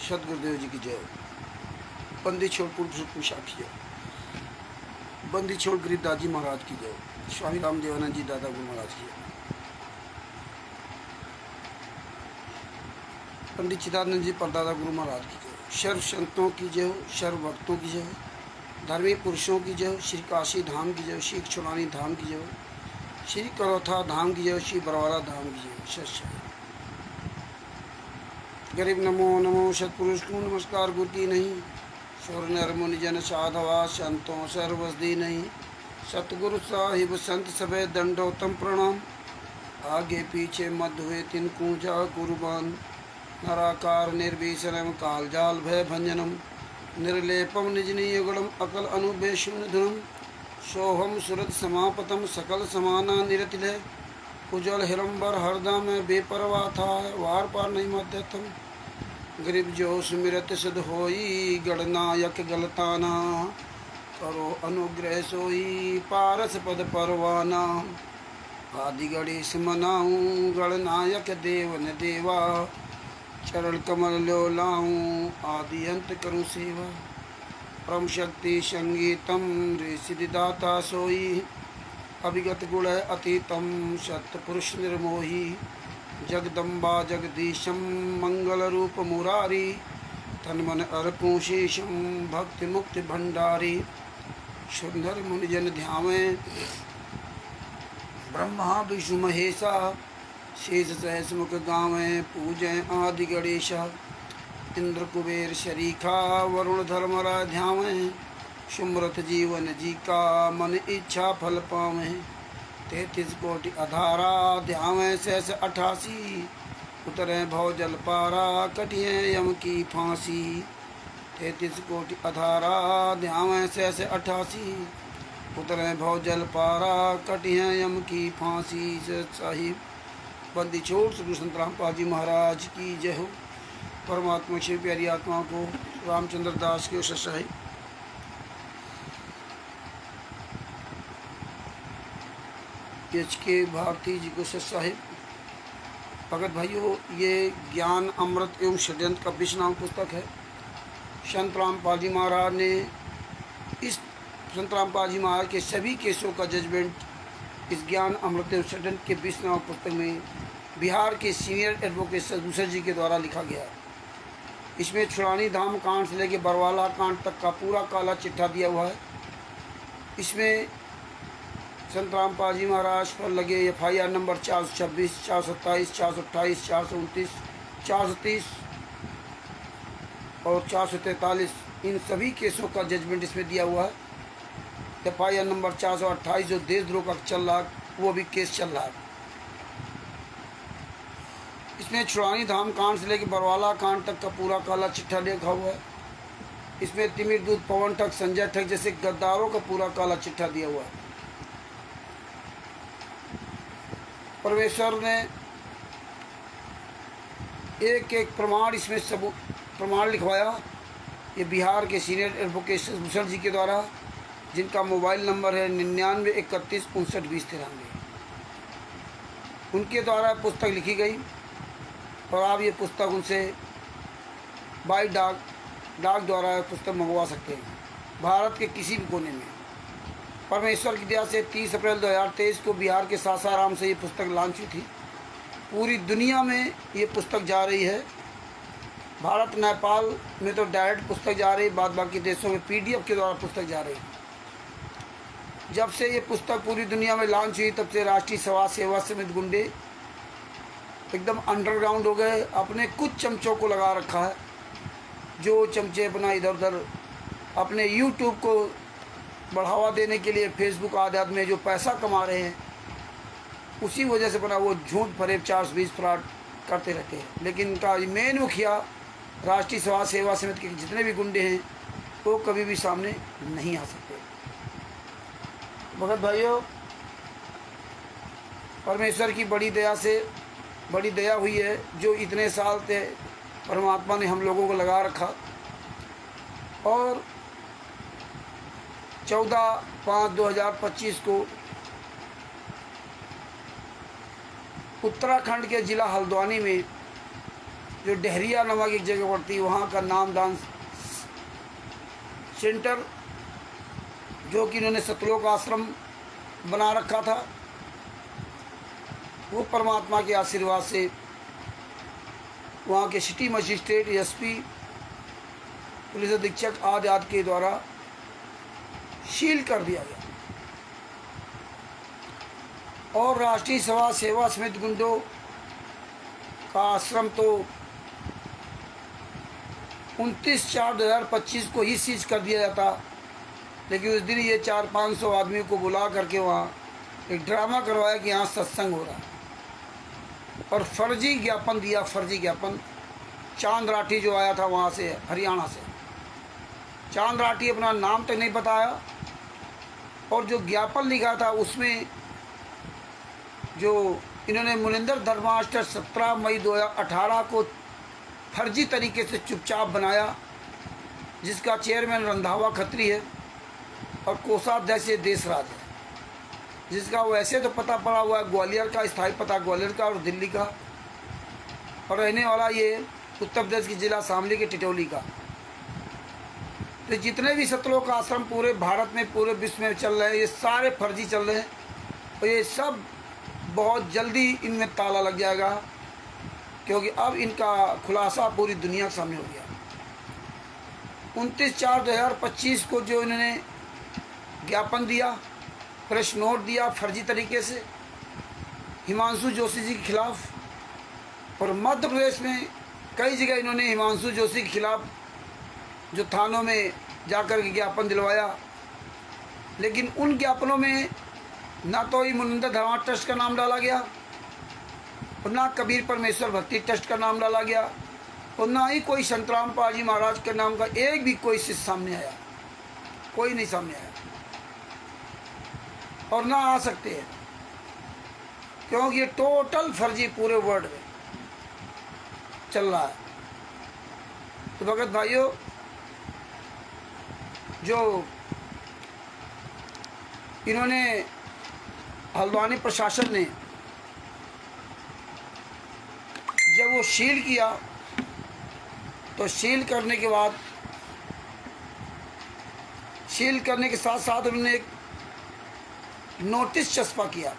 सदगुरुदेव जी की जय। बंदी छोड़ पूर्व साक्षी जय। बंदी छोड़ गरीबदास जी महाराज की जय। स्वामी रामदेवानंद जी दादा गुरु महाराज की जय। पंडित चिदानंद जी परदादा गुरु महाराज की जय। सर्व संतों की जय, सर्व भक्तों की जय, धार्मिक पुरुषों की जय, श्री काशी धाम की जय, श्री छुड़ानी धाम की जय, श्री करौथा धाम की जय, श्री बरवाला धाम की जय। सच गरीब नमो नमो सतपुरुष को नमस्कार गुरु की नहीं, सुर नर मुनि जन साधवा संतों सर्वसदी नहीं। सतगुरु साहिब संत सभे दंडोतम प्रणाम, आगे पीछे मध्य हुए तिन कूजा कुर्बान। नराकार निर्भीषणम कालजाल भय भंजनम, निर्लेपम निजनीय गुणम अकल अनुबेशुनधनम। सोहम सुरत समापतम सकल समाना निरतिलय, उज्जवल हिरंबर हरदा में बेपरवाह था वार पार नहीं मध्यतम। गरीब जो सुमिरत सिद्ध होई गणनायक गलताना, करो अनुग्रह सोई पारस पद परवाना। आदि गणेश मनाऊं गणनायक देवन देवा, चरण कमल लो लाऊं आदि अंत करूं सेवा। परम शक्ति संगीतम रे सिद्धिदाता सोई, अभिगत गुण अतीतम सत्पुरुष निर्मोही। जगदम्बा जगदीशम मंगल रूप मुरारी, तन मन अर्पूं शेषम भक्ति मुक्ति भंडारी। सुंदर मुनिजन ध्यावें ब्रह्मा विष्णु महेशा, शेष सहस मुख गावें पूजें आदि गणेशा। इंद्र कुबेर शरीखा वरुण धर्मरा ध्यावें, सुमरथ जीवन जी का मन इच्छा फल पावें। 33 कोटि अधारा ध्यावें सहस 88, उतरें भव जल पारा कटिए यम की फांसी। 33 कोटि अधारा ध्यावें सहस 88, उतरें भव जल पारा कटिए यम की फांसी। साहिब बंदी छोड़ श्री संत रामपाल जी महाराज की जय हो। परमात्मा श्री प्यारी आत्मा को रामचंद्र दास के साहिब एच के भारती जी को साहिब। भगत भाइयों, ये ज्ञान अमृत एवं षड्यंत्र का विश्व पुस्तक है। संत रामपाल जी महाराज ने इस संत रामपाल जी महाराज के सभी केसों का जजमेंट इस ज्ञान अमृत एवं षड्यंत्र के विश्व पुस्तक में बिहार के सीनियर एडवोकेट सदभूषण जी के द्वारा लिखा गया। इसमें छुड़ानी धाम कांड से लेकर बरवाला कांड तक का पूरा काला चिट्ठा दिया हुआ है। इसमें संत रामपाल जी महाराज पर लगे FIR नंबर 426, 427, 428, 429, 430 और 443, इन सभी केसों का जजमेंट इसमें दिया हुआ है। FIR नंबर 428 जो देशद्रोह का चल रहा, वो भी केस चल रहा है। इसमें छुड़ानी धाम कांड से लेकर बरवाला कांड तक का पूरा काला चिट्ठा लिखा हुआ है। इसमें तिमिर दूत पवन ठग संजय ठग जैसे गद्दारों का पूरा काला चिट्ठा दिया हुआ है। परमेश्वर ने एक एक प्रमाण इसमें सबूत प्रमाण लिखवाया। ये बिहार के सीनियर एडवोकेट सदभूषण जी के द्वारा, जिनका मोबाइल नंबर है 99 31 59 20 93, उनके द्वारा पुस्तक लिखी गई। और आप ये पुस्तक उनसे बाई डाक द्वारा पुस्तक मंगवा सकते हैं भारत के किसी भी कोने में। परमेश्वर की दया से 30 अप्रैल 2023 को बिहार के सासाराम से ये पुस्तक लॉन्च हुई थी। पूरी दुनिया में ये पुस्तक जा रही है। भारत नेपाल में तो डायरेक्ट पुस्तक जा रही है, बाद बाकी देशों में PDF के द्वारा पुस्तक जा रही है। जब से ये पुस्तक पूरी दुनिया में लॉन्च हुई, तब से राष्ट्रीय समाज सेवा समिति गुंडे एकदम अंडरग्राउंड हो गए। अपने कुछ चमचों को लगा रखा है, जो चमचे अपना इधर उधर अपने YouTube को बढ़ावा देने के लिए फेसबुक आदि में जो पैसा कमा रहे हैं, उसी वजह से बना वो झूठ फरेब 420 फ्रॉड करते रहते हैं। लेकिन इनका मेन मुखिया राष्ट्रीय समाज सेवा समिति के जितने भी गुंडे हैं, वो कभी भी सामने नहीं आ सकते। भगत भाइयों, परमेश्वर की बड़ी दया हुई है, जो इतने साल से परमात्मा ने हम लोगों को लगा रखा। और 14/5/2025 को उत्तराखंड के ज़िला हल्द्वानी में जो डहरिया नामक एक जगह पड़ती है, वहाँ का नामदान सेंटर, जो कि इन्होंने सतलोक आश्रम बना रखा था, वो परमात्मा के आशीर्वाद से वहाँ के सिटी मजिस्ट्रेट, एसपी, पुलिस अधीक्षक आदि के द्वारा सील कर दिया गया। और राष्ट्रीय सभा सेवा समिति गुंडों का आश्रम तो 29/4/2025 को ही सीज कर दिया जाता, लेकिन उस दिन ये 400-500 आदमियों को बुला करके वहाँ एक ड्रामा करवाया कि यहाँ सत्संग हो रहा है, और फर्जी ज्ञापन दिया, फर्जी ज्ञापन। चांद राठी जो आया था वहाँ से, हरियाणा से, चांद राठी अपना नाम तक नहीं बताया, और जो ज्ञापन लिखा था उसमें जो इन्होंने मुनिंदर धर्माष्टक 17 मई 2018 को फर्जी तरीके से चुपचाप बनाया, जिसका चेयरमैन रंधावा खत्री है और कोषाध्यक्ष देशराज है, जिसका वैसे तो पता पड़ा हुआ है ग्वालियर का, स्थायी पता ग्वालियर का और दिल्ली का, और रहने वाला ये उत्तर प्रदेश की जिला शामली के टिटौली का। तो जितने भी सतलोक आश्रम पूरे भारत में, पूरे विश्व में चल रहे हैं, ये सारे फर्जी चल रहे हैं, और ये सब बहुत जल्दी इनमें ताला लग जाएगा, क्योंकि अब इनका खुलासा पूरी दुनिया के सामने हो गया। 29/4/2025 को जो इन्होंने ज्ञापन दिया, प्रेस नोट दिया फर्जी तरीके से हिमांशु जोशी जी के खिलाफ, और मध्य प्रदेश में कई जगह इन्होंने हिमांशु जोशी के खिलाफ जो थानों में जाकर के ज्ञापन दिलवाया, लेकिन उन ज्ञापनों में ना तो ही मुनिंदर धर्मा ट्रस्ट का नाम डाला गया, और ना कबीर परमेश्वर भक्ति ट्रस्ट का नाम डाला गया, और ना ही कोई संतराम पाल जी महाराज के नाम का एक भी कोई शिष्य सामने आया, कोई नहीं सामने आया, और ना आ सकते हैं, क्योंकि ये टोटल फर्जी पूरे वर्ल्ड में चल रहा है। तो भगत भाइयों, जो इन्होंने हल्द्वानी प्रशासन ने जब वो सील किया, तो सील करने के बाद, सील करने के साथ साथ उन्होंने एक नोटिस चस्पा किया,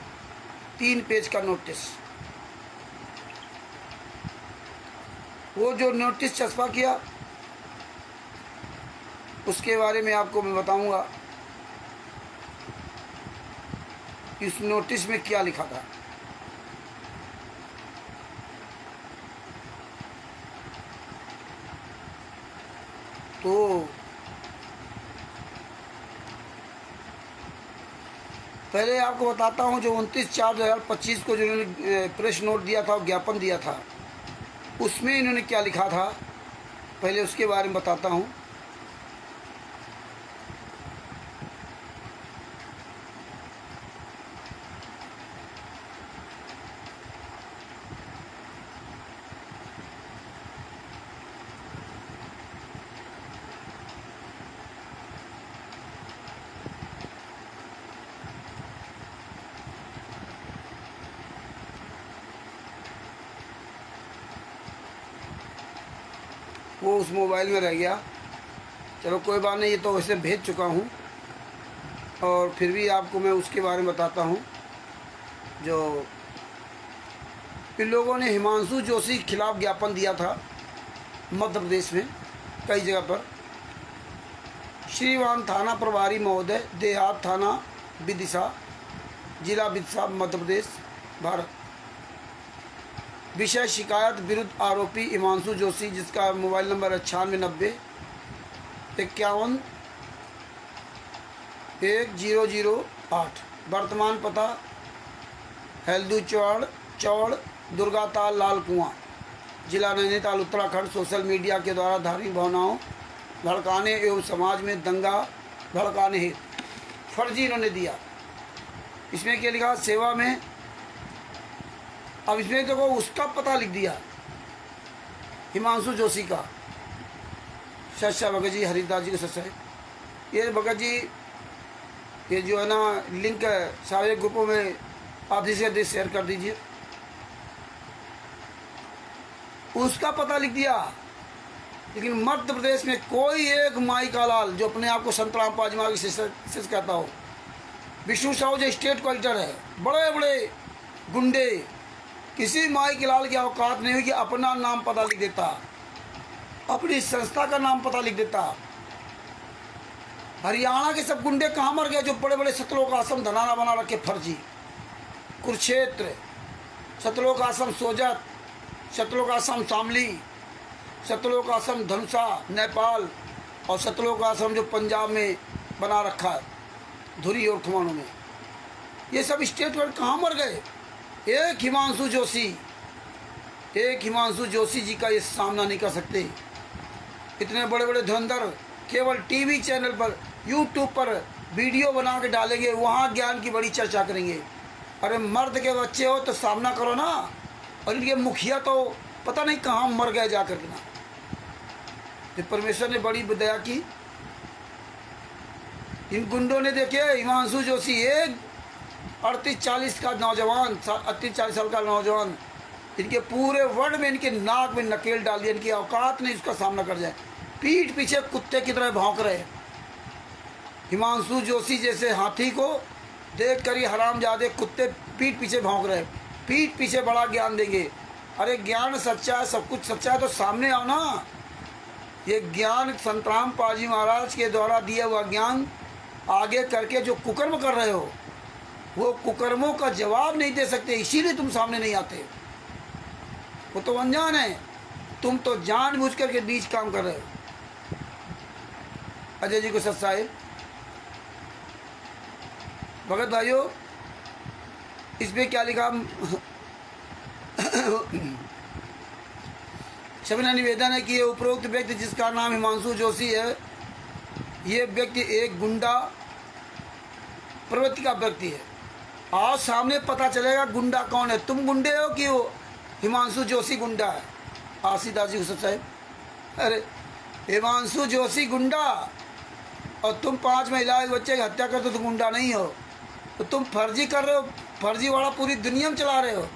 3 पेज का नोटिस। वो जो नोटिस चस्पा किया उसके बारे में आपको मैं बताऊंगा कि उस नोटिस में क्या लिखा था। तो पहले आपको बताता हूं, जो 29/4/2025 को जो इन्होंने प्रेस नोट दिया था, ज्ञापन दिया था, उसमें इन्होंने क्या लिखा था, पहले उसके बारे में बताता हूं। वो उस मोबाइल में रह गया, चलो कोई बात नहीं, ये तो वैसे भेज चुका हूँ, और फिर भी आपको मैं उसके बारे में बताता हूँ। जो इन लोगों ने हिमांशु जोशी के खिलाफ ज्ञापन दिया था मध्य प्रदेश में कई जगह पर। श्रीमान थाना प्रभारी महोदय, देहात थाना विदिशा, जिला विदिशा, मध्य प्रदेश, भारत। विषय शिकायत विरुद्ध आरोपी हिमांशु जोशी, जिसका मोबाइल नंबर है 9690-51-1008। वर्तमान पता हेल्दू चौड़, दुर्गाताल, लाल कुआं, जिला नैनीताल, उत्तराखंड। सोशल मीडिया के द्वारा धार्मिक भावनाओं भड़काने एवं समाज में दंगा भड़काने हेतु फर्जी इन्होंने दिया। इसमें क्या लिखा, सेवा में, अब इसमें देखो उसका पता लिख दिया हिमांशु जोशी का, सच्चा भगत जी, हरिदास जी का सच्चा है ये भगत जी। ये जो है ना लिंक सारे ग्रुपों में आधे से अधिक शेयर कर दीजिए। उसका पता लिख दिया। लेकिन मध्य प्रदेश में कोई एक माई का लाल जो अपने आप को संत राम पाजीमा की शिष्य कहता हो, विष्णु साहू जो स्टेट कलेक्टर है, बड़े बड़े गुंडे, किसी माई के लाल की औकात नहीं हुई कि अपना नाम पता लिख देता, अपनी संस्था का नाम पता लिख देता। हरियाणा के सब गुंडे कहाँ मर गए जो बड़े बड़े सतलोक आश्रम धनाना बना रखे फर्जी। कुरुक्षेत्र, सतलोक आश्रम सोजत, सतलोक आश्रम शामली, सतलोक आश्रम धनुषा नेपाल, और सतलोक आश्रम जो पंजाब में बना रखा है धुरी और खुमानों में, ये सब स्टेट में कहाँ मर गए। एक हिमांशु जोशी जी का ये सामना नहीं कर सकते। इतने बड़े बड़े धुरंधर केवल टीवी चैनल पर, यूट्यूब पर वीडियो बना के डालेंगे, वहाँ ज्ञान की बड़ी चर्चा करेंगे। अरे मर्द के बच्चे हो तो सामना करो ना। और इनके मुखिया तो पता नहीं कहाँ मर गए जाकर के ना। तो परमेश्वर ने बड़ी दया की। इन गुंडों ने देखे हिमांशु जोशी, एक 38-40 का नौजवान, 38-40 साल का नौजवान, इनके पूरे वर्ल्ड में इनके नाक में नकेल डाल दिया। इनकी औकात नहीं उसका सामना कर जाए। पीठ पीछे कुत्ते की तरह भौंक रहे। हिमांशु जोशी जैसे हाथी को देख कर ही हरामजादे कुत्ते पीठ पीछे भौंक रहे। पीठ पीछे बड़ा ज्ञान देंगे। अरे ज्ञान सच्चा है, सब कुछ सच्चा है तो सामने आओ ना। ये ज्ञान संत राम पाजी महाराज के द्वारा दिया हुआ ज्ञान आगे करके जो कुकर्म कर रहे हो, वो कुकर्मों का जवाब नहीं दे सकते, इसीलिए तुम सामने नहीं आते। वो तो अनजान है, तुम तो जानबूझ करके बीच काम कर रहे हो। अजय जी को सत साहिब, भगत भाइयों, इसमें क्या लिखा, सभी निवेदन है कि ये उपरोक्त व्यक्ति जिसका नाम हिमांशु जोशी है, ये व्यक्ति एक गुंडा प्रवृत्ति का व्यक्ति है। आज सामने पता चलेगा गुंडा कौन है। तुम गुंडे हो कि वो हिमांशु जोशी गुंडा है। आशीदास जी हुसैन साहब, अरे हिमांशु जोशी गुंडा और तुम 5 महिला एक बच्चे की हत्या करते हो तो गुंडा नहीं हो। तो तुम फर्जी कर रहे हो, फर्जी वाला पूरी दुनिया में चला रहे हो।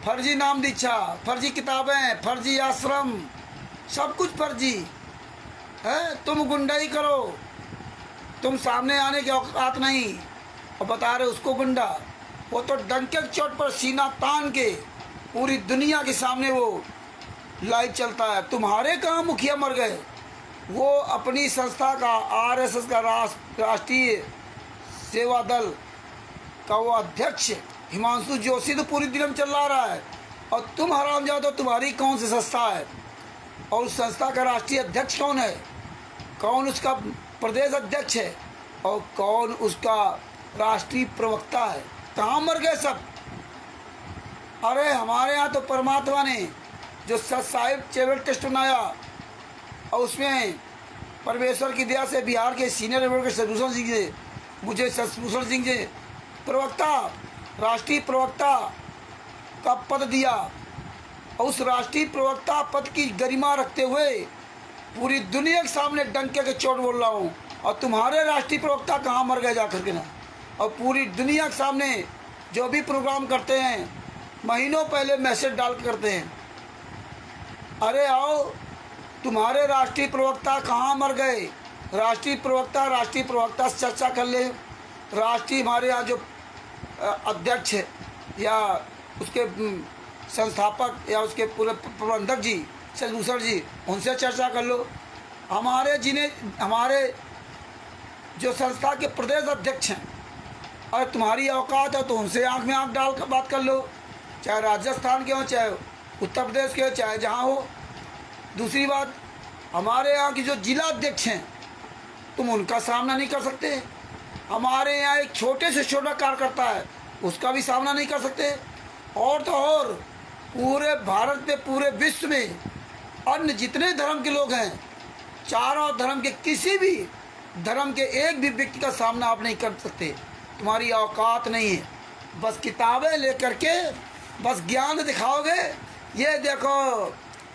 फर्जी नाम दीक्षा, फर्जी किताबें, फर्जी आश्रम, सब कुछ फर्जी है। तुम गुंडाई करो, तुम सामने आने की औकात नहीं और बता रहे उसको गुंडा। वो तो डंके की चोट पर सीना तान के पूरी दुनिया के सामने वो लाइव चलता है। तुम्हारे कहाँ मुखिया मर गए। वो अपनी संस्था का आरएसएस का राष्ट्रीय सेवा दल का वो अध्यक्ष हिमांशु जोशी तो पूरी दुनिया में चला रहा है। और तुम हरामजादो, तुम्हारी कौन सी संस्था है और उस संस्था का राष्ट्रीय अध्यक्ष कौन है, कौन उसका प्रदेश अध्यक्ष है और कौन उसका राष्ट्रीय प्रवक्ता है। कहाँ मर गए सब। अरे हमारे यहाँ तो परमात्मा ने जो सत साहिब चैरिटेबल ट्रस्ट बनाया और उसमें परमेश्वर की दया से बिहार के सीनियर एडवोकेट शत्रुघ्न सिंह जी, मुझे शत्रुघ्न सिंह जी प्रवक्ता, राष्ट्रीय प्रवक्ता का पद दिया। और उस राष्ट्रीय प्रवक्ता पद की गरिमा रखते हुए पूरी दुनिया के सामने डंके के चोट बोल रहा हूँ। और तुम्हारे राष्ट्रीय प्रवक्ता कहाँ मर गए जाकर के ना। और पूरी दुनिया के सामने जो भी प्रोग्राम करते हैं महीनों पहले मैसेज डाल करते हैं, अरे आओ तुम्हारे राष्ट्रीय प्रवक्ता कहाँ मर गए। राष्ट्रीय प्रवक्ता से चर्चा कर ले। राष्ट्रीय हमारे यहाँ जो अध्यक्ष या उसके संस्थापक या उसके पूरे प्रबंधक जी शशभूषण जी, उनसे चर्चा कर लो। हमारे जो संस्था के प्रदेश अध्यक्ष हैं, अरे तुम्हारी औकात है तो उनसे आंख में आंख डाल कर बात कर लो। चाहे राजस्थान के हो, चाहे उत्तर प्रदेश के हो, चाहे जहाँ हो। दूसरी बात, हमारे यहाँ की जो जिला अध्यक्ष हैं तुम उनका सामना नहीं कर सकते। हमारे यहाँ एक छोटे से छोटा कार्यकर्ता है, उसका भी सामना नहीं कर सकते। और तो और पूरे भारत में, पूरे विश्व में अन्य जितने धर्म के लोग हैं, चारों धर्म के किसी भी धर्म के एक भी व्यक्ति का सामना आप नहीं कर सकते। तुम्हारी औकात नहीं है। बस किताबें लेकर के बस ज्ञान दिखाओगे। ये देखो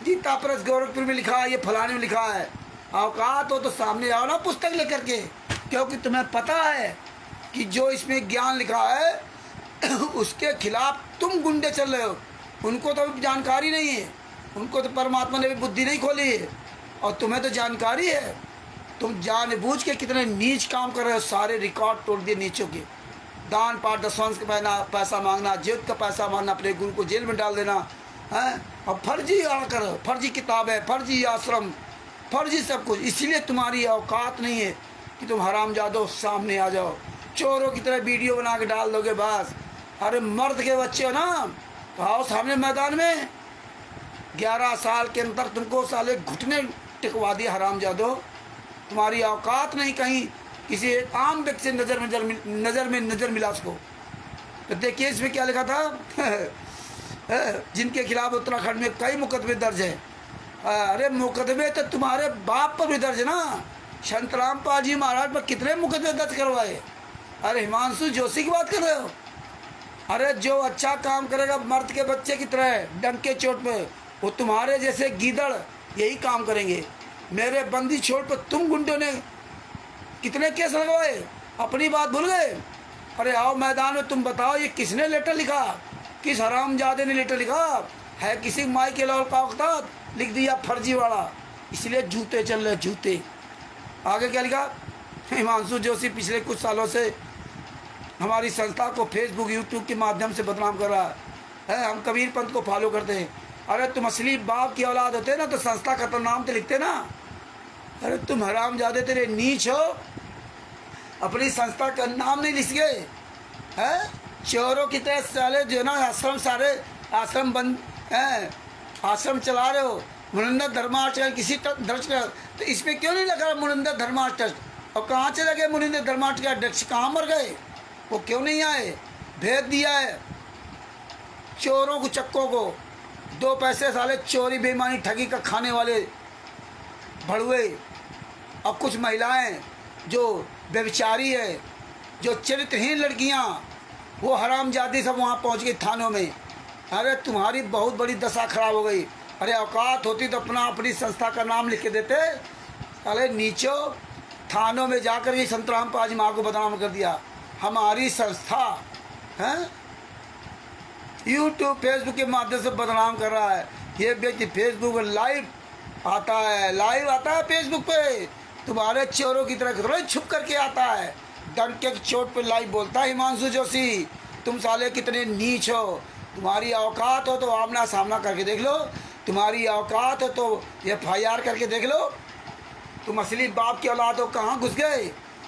गीता प्रेस गोरखपुर में लिखा है, ये फलाने में लिखा है। औकात हो तो सामने आओ ना पुस्तक लेकर के, क्योंकि तुम्हें पता है कि जो इसमें ज्ञान लिखा है उसके खिलाफ तुम गुंडे चल रहे हो। उनको तो जानकारी नहीं है। उनको तो परमात्मा ने भी बुद्धि नहीं खोली है, और तुम्हें तो जानकारी है। तुम जानबूझ के कितने नीच काम कर रहे हो, सारे रिकॉर्ड तोड़ दिए नीचों के। दान पाठ दसवंश का पैसा मांगना, जेब का पैसा मांगना, अपने गुरु को जेल में डाल देना है, और फर्जी आकर, फर्जी किताबें, फर्जी आश्रम, फर्जी सब कुछ। इसीलिए तुम्हारी औकात नहीं है कि तुम हरामजादों सामने आ जाओ, चोरों की तरह वीडियो बना के डाल दोगे बस। अरे मर्द के बच्चे हो ना, तो आओ सामने मैदान में। 11 साल के अंदर तुमको साले घुटने टिकवा दिए हरामजादों। तुम्हारी औकात नहीं कहीं किसी एक आम व्यक्ति से नज़र मिला उसको। तो देखिए इसमें क्या लिखा था जिनके खिलाफ उत्तराखंड में कई मुकदमे दर्ज है। अरे मुकदमे तो तुम्हारे बाप पर भी दर्ज है ना। शांतराम पाल जी महाराज पर कितने मुकदमे दर्ज करवाए। अरे हिमांशु जोशी की बात कर रहे हो। अरे जो अच्छा काम करेगा मर्द के बच्चे की तरह डंके चोट पे, वो तुम्हारे जैसे गीदड़ यही काम करेंगे। मेरे बंदी छोड़ पर तुम गुंडों ने कितने केस लगवाए, अपनी बात भूल गए। अरे आओ मैदान में, तुम बताओ ये किसने लेटर लिखा, किस हरामजादे ने लेटर लिखा है। किसी माई के लाल कागजात लिख दिया फर्जी वाला, इसलिए जूते चल रहे जूते। आगे क्या लिखा, हिमांशु जोशी पिछले कुछ सालों से हमारी संस्था को फेसबुक यूट्यूब के माध्यम से बदनाम कर रहा है। हम कबीर पंथ को फॉलो करते हैं। अरे तुम असली बाप की औलाद होते ना तो संस्था का तो नाम तो लिखते ना। अरे तुम हरामजादे तेरे नीच हो, अपनी संस्था का नाम नहीं लिख गए हैं। चोरों की तरह साले जो ना आश्रम, सारे आश्रम बंद हैं, आश्रम चला रहे हो। मुनिंदर धर्मार्थ किसी दर्ज कर, तो इसमें क्यों नहीं लगा मुनिंदर धर्मार्थ ट्रस्ट? और कहाँ चले गए मुनिंदर धर्मार्थ के अध्यक्ष, कहाँ मर गए? वो क्यों नहीं आए? भेज दिया है चोरों को, चक्कों को। 2 पैसे साले चोरी बेईमानी ठगी का खाने वाले भड़ुए। और कुछ महिलाएं जो व्यभिचारी है, जो चरित्रहीन लड़कियां, वो हरामजादी सब वहाँ पहुँच गई थानों में। अरे तुम्हारी बहुत बड़ी दशा खराब हो गई। अरे औकात होती तो अपनी संस्था का नाम लिख के देते। अरे नीचो थानों में जाकर ये संतराम पाल जी माँ को बदनाम कर दिया। हमारी संस्था है यूट्यूब फेसबुक के माध्यम से बदनाम कर रहा है। ये व्यक्ति फेसबुक पर लाइव आता है फेसबुक पे, तुम्हारे चोरों की तरह थोड़ा छुप करके आता है, डंके की चोट पे लाइव बोलता है। हिमांशु जोशी तुम साले कितने नीच हो। तुम्हारी औकात हो तो आमना सामना करके देख लो, तुम्हारी औकात हो तो FIR करके देख लो। तुम असली बाप की औलाद हो, कहाँ घुस गए?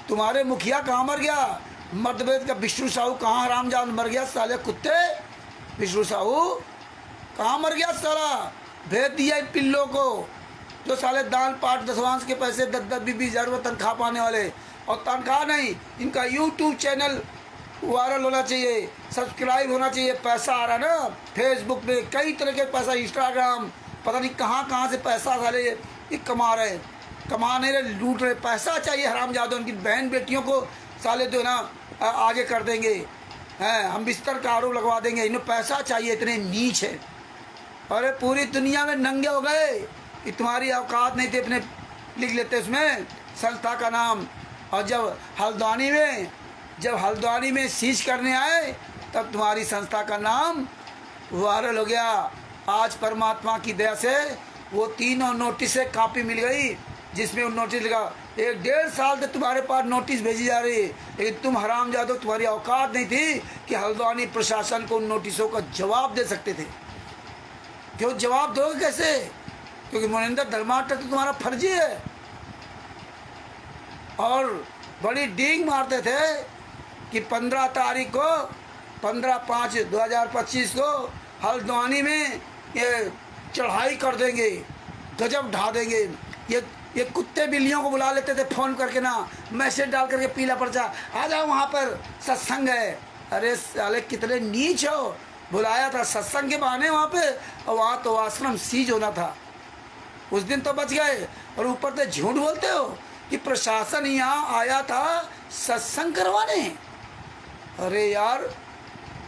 तुम्हारे मुखिया कहाँ मर गया? मध्यप्रदेश का विष्णु साहू कहाँ हरामजाद मर गया? साले कुत्ते, विष्णु साहू कहाँ मर गया साला? भेज दिया इन पिल्लों को जो साले दान पाठ दसवांश के पैसे 10-10 20 हज़ार तनख्वाह पाने वाले। और तनख्वाह नहीं, इनका यूट्यूब चैनल वायरल होना चाहिए, सब्सक्राइब होना चाहिए। पैसा आ रहा है ना फेसबुक पे, कई तरह के पैसा, इंस्टाग्राम, पता नहीं कहाँ से पैसा साले ये कमा रहे, कमा नहीं रहे, लूट रहे। पैसा चाहिए हरामजादों, उनकी बहन बेटियों को साले जो है ना आगे कर देंगे हैं, हम बिस्तर का आरोप लगवा देंगे। इन्हें पैसा चाहिए, इतने नीच है। अरे पूरी दुनिया में नंगे हो गए कि तुम्हारी औकात नहीं थी, अपने लिख लेते उसमें संस्था का नाम। और जब हल्द्वानी में सीज करने आए तब तुम्हारी संस्था का नाम वायरल हो गया। आज परमात्मा की दया से वो 3 नोटिस से कापी मिल गई, जिसमें उन नोटिस लिखा 1-1.5 साल से तुम्हारे पास नोटिस भेजी जा रही है, लेकिन तुम हरामजादो तुम्हारी औकात नहीं थी कि हल्द्वानी प्रशासन को उन नोटिसों का जवाब दे सकते थे। क्यों जवाब दोगे कैसे? क्योंकि मुनिंदर धर्मार्थ तो तुम्हारा फर्जी है। और बड़ी डींग मारते थे कि 15 तारीख को 15/5/2025 को हल्द्वानी में ये चढ़ाई कर देंगे, गजब ढा देंगे। ये कुत्ते बिल्लियों को बुला लेते थे फ़ोन करके ना, मैसेज डाल करके पीला पर्चा, आ जाओ वहाँ पर सत्संग है। अरे साले कितने नीच हो, बुलाया था सत्संग के बहाने वहाँ पे, और वहाँ तो आश्रम सीज होना था। उस दिन तो बच गए, और ऊपर से झूठ बोलते हो कि प्रशासन यहाँ आया था सत्संग करवाने। अरे यार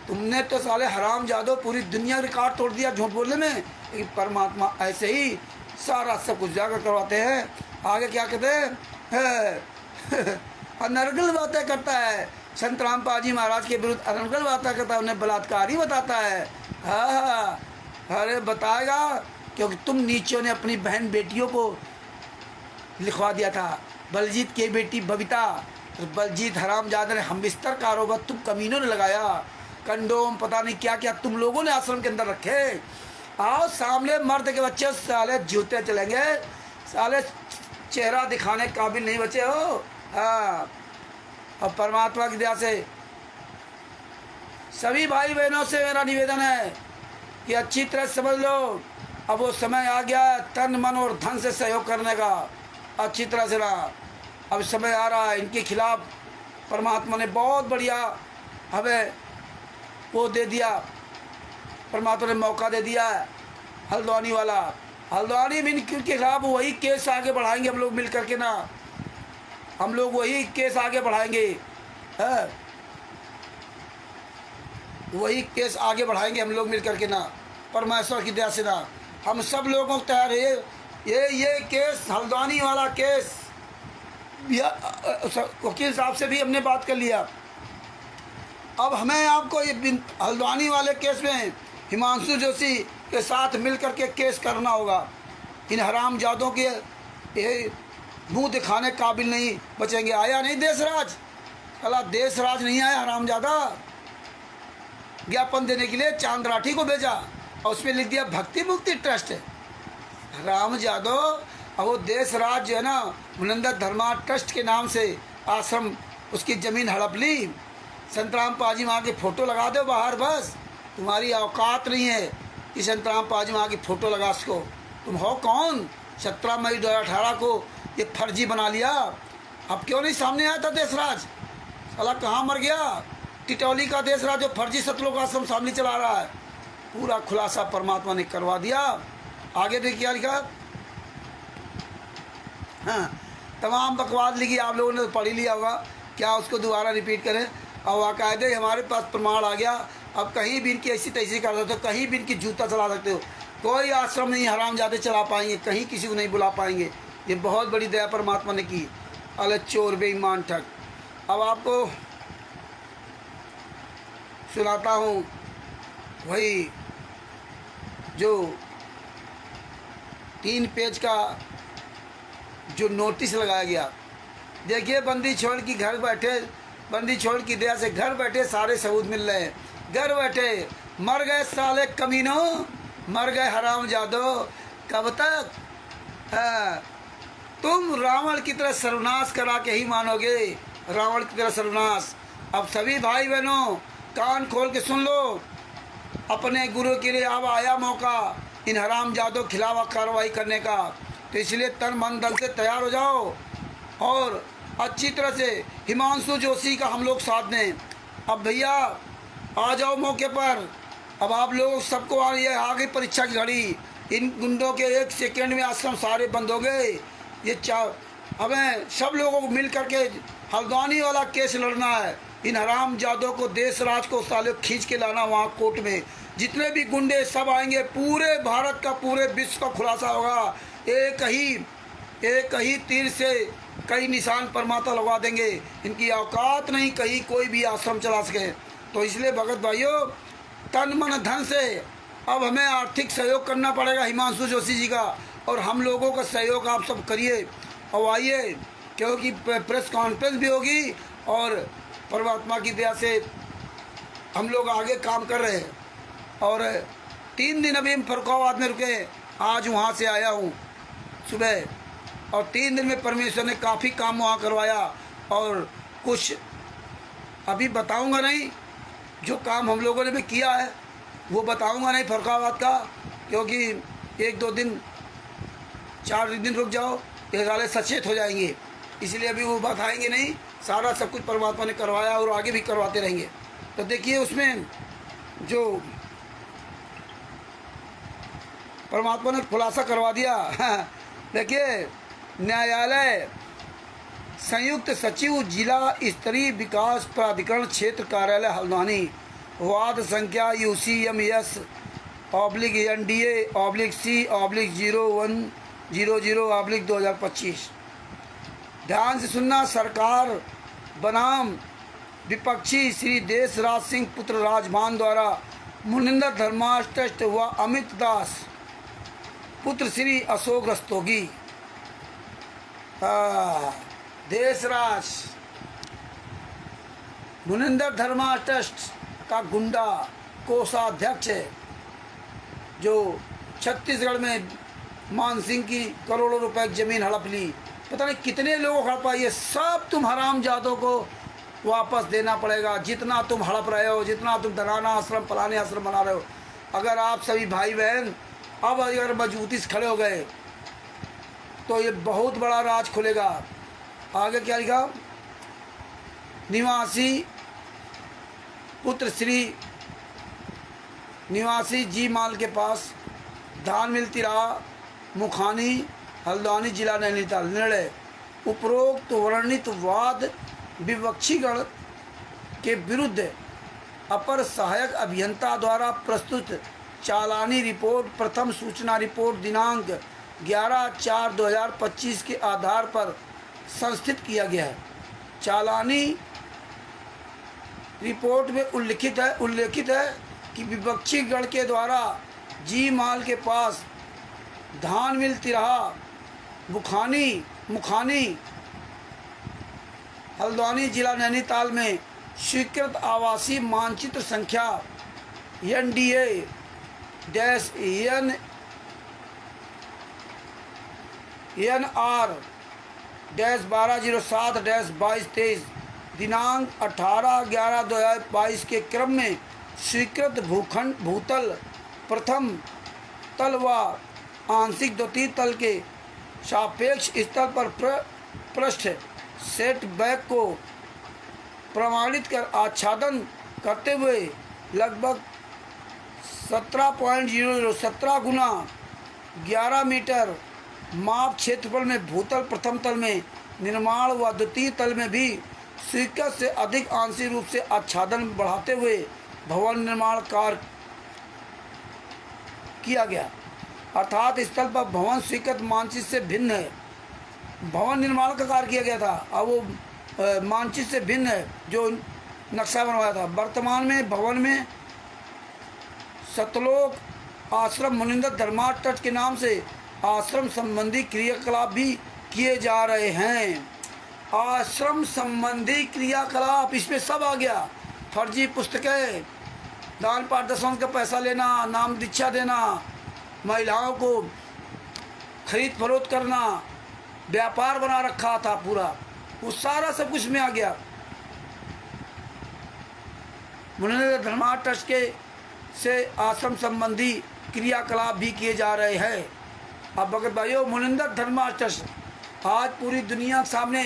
तुमने तो साले हरामजादो पूरी दुनिया रिकॉर्ड तोड़ दिया झूठ बोलने में। लेकिन परमात्मा ऐसे ही सारा सब कुछ जाकर करवाते हैं। आगे क्या कहते हैं अनर्गल बातें करता है, संत रामपाल जी महाराज के विरुद्ध अनर्गल बातें करता है, उन्हें बलात्कारी बताता है। हाँ, अरे बताएगा क्योंकि तुम नीचों ने अपनी बहन बेटियों को लिखवा दिया था। बलजीत की बेटी बबीता, तो बलजीत हरामजादा ने हम बिस्तर का आरोप तुम कमीनों ने लगाया। कंडोम पता नहीं क्या क्या तुम लोगों ने आश्रम के अंदर रखे। आओ सामने मर्द के बच्चे साले जूते चलेंगे, साले चेहरा दिखाने काबिल नहीं बचे हो। हाँ, और परमात्मा की दया से सभी भाई बहनों से मेरा निवेदन है कि अच्छी तरह समझ लो, अब वो समय आ गया है तन मन और धन से सहयोग करने का। अच्छी तरह से रहा, अब समय आ रहा है। इनके खिलाफ परमात्मा ने बहुत बढ़िया हमें वो दे दिया, परमात्मा ने मौका दे दिया है। हल्द्वानी वाला, हल्द्वानी भी इनके खिलाफ वही केस आगे बढ़ाएंगे हम लोग मिल करके ना, हम लोग वही केस आगे बढ़ाएंगे। है वही केस आगे बढ़ाएंगे हम लोग मिल करके ना, परमेश्वर की दया से ना। हम सब लोगों को तैयार है। ये केस हल्द्वानी वाला केस वकील साहब से भी हमने बात कर लिया। अब हमें आपको ये हल्द्वानी वाले केस में हिमांशु जोशी के साथ मिल करके केस करना होगा। इन हरामजादों के ये मुंह दिखाने काबिल नहीं बचेंगे। आया नहीं देशराज, साला देशराज नहीं आया हरामजादा। ज्ञापन देने के लिए चांद राठी को भेजा और उसमें लिख दिया भक्ति मुक्ति ट्रस्ट है। हरामजादो, अब वो देशराज जो है ना मुनंदर धर्मा ट्रस्ट के नाम से आश्रम उसकी ज़मीन हड़प ली। संतराम पाजी माँ की फ़ोटो लगा दो बाहर, बस तुम्हारी औकात नहीं है कि संतराम पाजी माँ की फ़ोटो लगा सको। तुम हो कौन? 17 मई 2018 को ये फर्जी बना लिया। अब क्यों नहीं सामने आया था देशराज? साला कहाँ मर गया? टिटौली का देशराज जो फर्जी सतलोक आश्रम सामने चला रहा है, पूरा खुलासा परमात्मा ने करवा दिया। आगे देखिए क्या लिखा। हाँ, तमाम बकवास लिखी आप लोगों ने तो पढ़ ही लिया होगा, क्या उसको दोबारा रिपीट करें। और बाकायदे हमारे पास प्रमाण आ गया। अब कहीं भी इनकी ऐसी तैसी कर सकते हो, कहीं भी इनकी जूता चला सकते हो। कोई आश्रम नहीं हरामजादे चला पाएंगे, कहीं किसी को नहीं बुला पाएंगे। ये बहुत बड़ी दया परमात्मा ने की। अल चोर बेईमान ठग। अब आपको सुनाता हूँ वही जो 3 पेज का जो नोटिस लगाया गया। देखिए, बंदी छोड़ की घर बैठे, बंदी छोड़ की दया से घर बैठे सारे सबूत मिल रहे हैं। घर बैठे मर गए साले कमीनों, मर गए हरामजादो। कब तक? हाँ, तुम रावण की तरह सर्वनाश करा के ही मानोगे, रावण की तरह सर्वनाश। अब सभी भाई बहनों कान खोल के सुन लो, अपने गुरु के लिए अब आया मौका इन हरामजादों के खिलाफ कार्रवाई करने का। तो इसलिए तन मन धन से तैयार हो जाओ और अच्छी तरह से हिमांशु जोशी का हम लोग साथ दें। अब भैया आ जाओ मौके पर। अब आप लोग सबको आ रही है, आ गई परीक्षा की घड़ी। इन गुंडों के 1 सेकेंड में आश्रम सारे बंद हो गए। ये हमें सब लोगों को मिल करके हल्द्वानी वाला केस लड़ना है। इन हरामजादों को देशराज को साले खींच के लाना वहाँ कोर्ट में। जितने भी गुंडे सब आएंगे, पूरे भारत का पूरे विश्व का खुलासा होगा। एक ही तीर से कई निशान परमात्मा लगवा देंगे। इनकी औकात नहीं कहीं कोई भी आश्रम चला सके। तो इसलिए भगत भाइयों, तन मन धन से अब हमें आर्थिक सहयोग करना पड़ेगा हिमांशु जोशी जी का, और हम लोगों का सहयोग आप सब करिए और आइए, क्योंकि प्रेस कॉन्फ्रेंस भी होगी और परमात्मा की दया से हम लोग आगे काम कर रहे हैं। और 3 दिन अभी हम फरुखाबाद में रुके, आज वहाँ से आया हूँ सुबह, और 3 दिन में परमेश्वर ने काफ़ी काम वहाँ करवाया। और कुछ अभी बताऊँगा नहीं, जो काम हम लोगों ने भी किया है वो बताऊँगा नहीं फरुखाबाद का, क्योंकि 1-2 दिन 4 दिन रुक जाओ ये साले सचेत हो जाएंगे। इसलिए अभी वो बताएंगे नहीं। सारा सब कुछ परमात्मा ने करवाया और आगे भी करवाते रहेंगे। तो देखिए उसमें जो परमात्मा ने खुलासा करवा दिया। देखिए, न्यायालय संयुक्त सचिव जिला स्तरीय विकास प्राधिकरण क्षेत्र कार्यालय हल्द्वानी, वाद संख्या UCMS/NDA/C/0100/2025। ध्यान से सुनना। सरकार बनाम विपक्षी श्री देशराज सिंह पुत्र राजमान द्वारा मुनिंदर धर्मा ट्रस्ट व अमित दास पुत्र श्री अशोक रस्तोगी, देशराज मुनिंदर धर्मा ट्रस्ट का गुंडा कोषाध्यक्ष है, जो छत्तीसगढ़ में मान सिंह की करोड़ों रुपए की जमीन हड़प ली। पता नहीं कितने लोगों को हड़पा। ये सब तुम हराम जातों को वापस देना पड़ेगा, जितना तुम हड़प रहे हो, जितना तुम दराना आश्रम फलाने आश्रम बना रहे हो। अगर आप सभी भाई बहन अब अगर मजबूती से खड़े हो गए तो ये बहुत बड़ा राज खुलेगा। आगे क्या लिखा? निवासी पुत्र श्री निवासी जी माल के पास धान मिलती रहा, मुखानी हल्द्वानी जिला नैनीताल। निर्णय: उपरोक्त वर्णित वाद विपक्षीगण के विरुद्ध अपर सहायक अभियंता द्वारा प्रस्तुत चालानी रिपोर्ट प्रथम सूचना रिपोर्ट दिनांक 11/4/2025 के आधार पर संस्थित किया गया है। चालानी रिपोर्ट में उल्लेखित है कि विपक्षी गण के द्वारा जी माल के पास धान मिल तिराहा मुखानी हल्द्वानी जिला नैनीताल में स्वीकृत आवासीय मानचित्र संख्या NDA-NR-1207-2223 दिनांक 18/11/2022 के क्रम में स्वीकृत भूतल प्रथम तल व आंशिक द्वितीय तल के सापेक्ष स्तर पर पृष्ठ सेटबैक को प्रमाणित कर आच्छादन करते हुए लगभग 17.00 गुना 11 मीटर माप क्षेत्रफल में भूतल प्रथम तल में निर्माण व द्वितीय तल में भी स्वीकृत से अधिक आंशिक रूप से आच्छादन बढ़ाते हुए भवन निर्माण कार्य किया गया। अर्थात स्थल पर भवन स्वीकृत मानचित्र से भिन्न है। भवन निर्माण का कार्य किया गया था, अब वो मानचित्र से भिन्न है जो नक्शा बनवाया था। वर्तमान में भवन में सतलोक आश्रम मुनिंदर धर्मा ट्रस्ट के नाम से आश्रम संबंधी क्रियाकलाप भी किए जा रहे हैं। आश्रम संबंधी क्रियाकलाप, इसमें सब आ गया। फर्जी पुस्तकें, दान पारदर्शन का पैसा लेना, नाम दीक्षा देना, महिलाओं को खरीद फरोख्त करना, व्यापार बना रखा था पूरा, वो सारा सब कुछ में आ गया। मुनिंदर धर्मा ट्रस्ट के से आश्रम संबंधी क्रियाकलाप भी किए जा रहे हैं। अब अगर भाइयों, मुनिंदर धर्मा ट्रस्ट आज पूरी दुनिया के सामने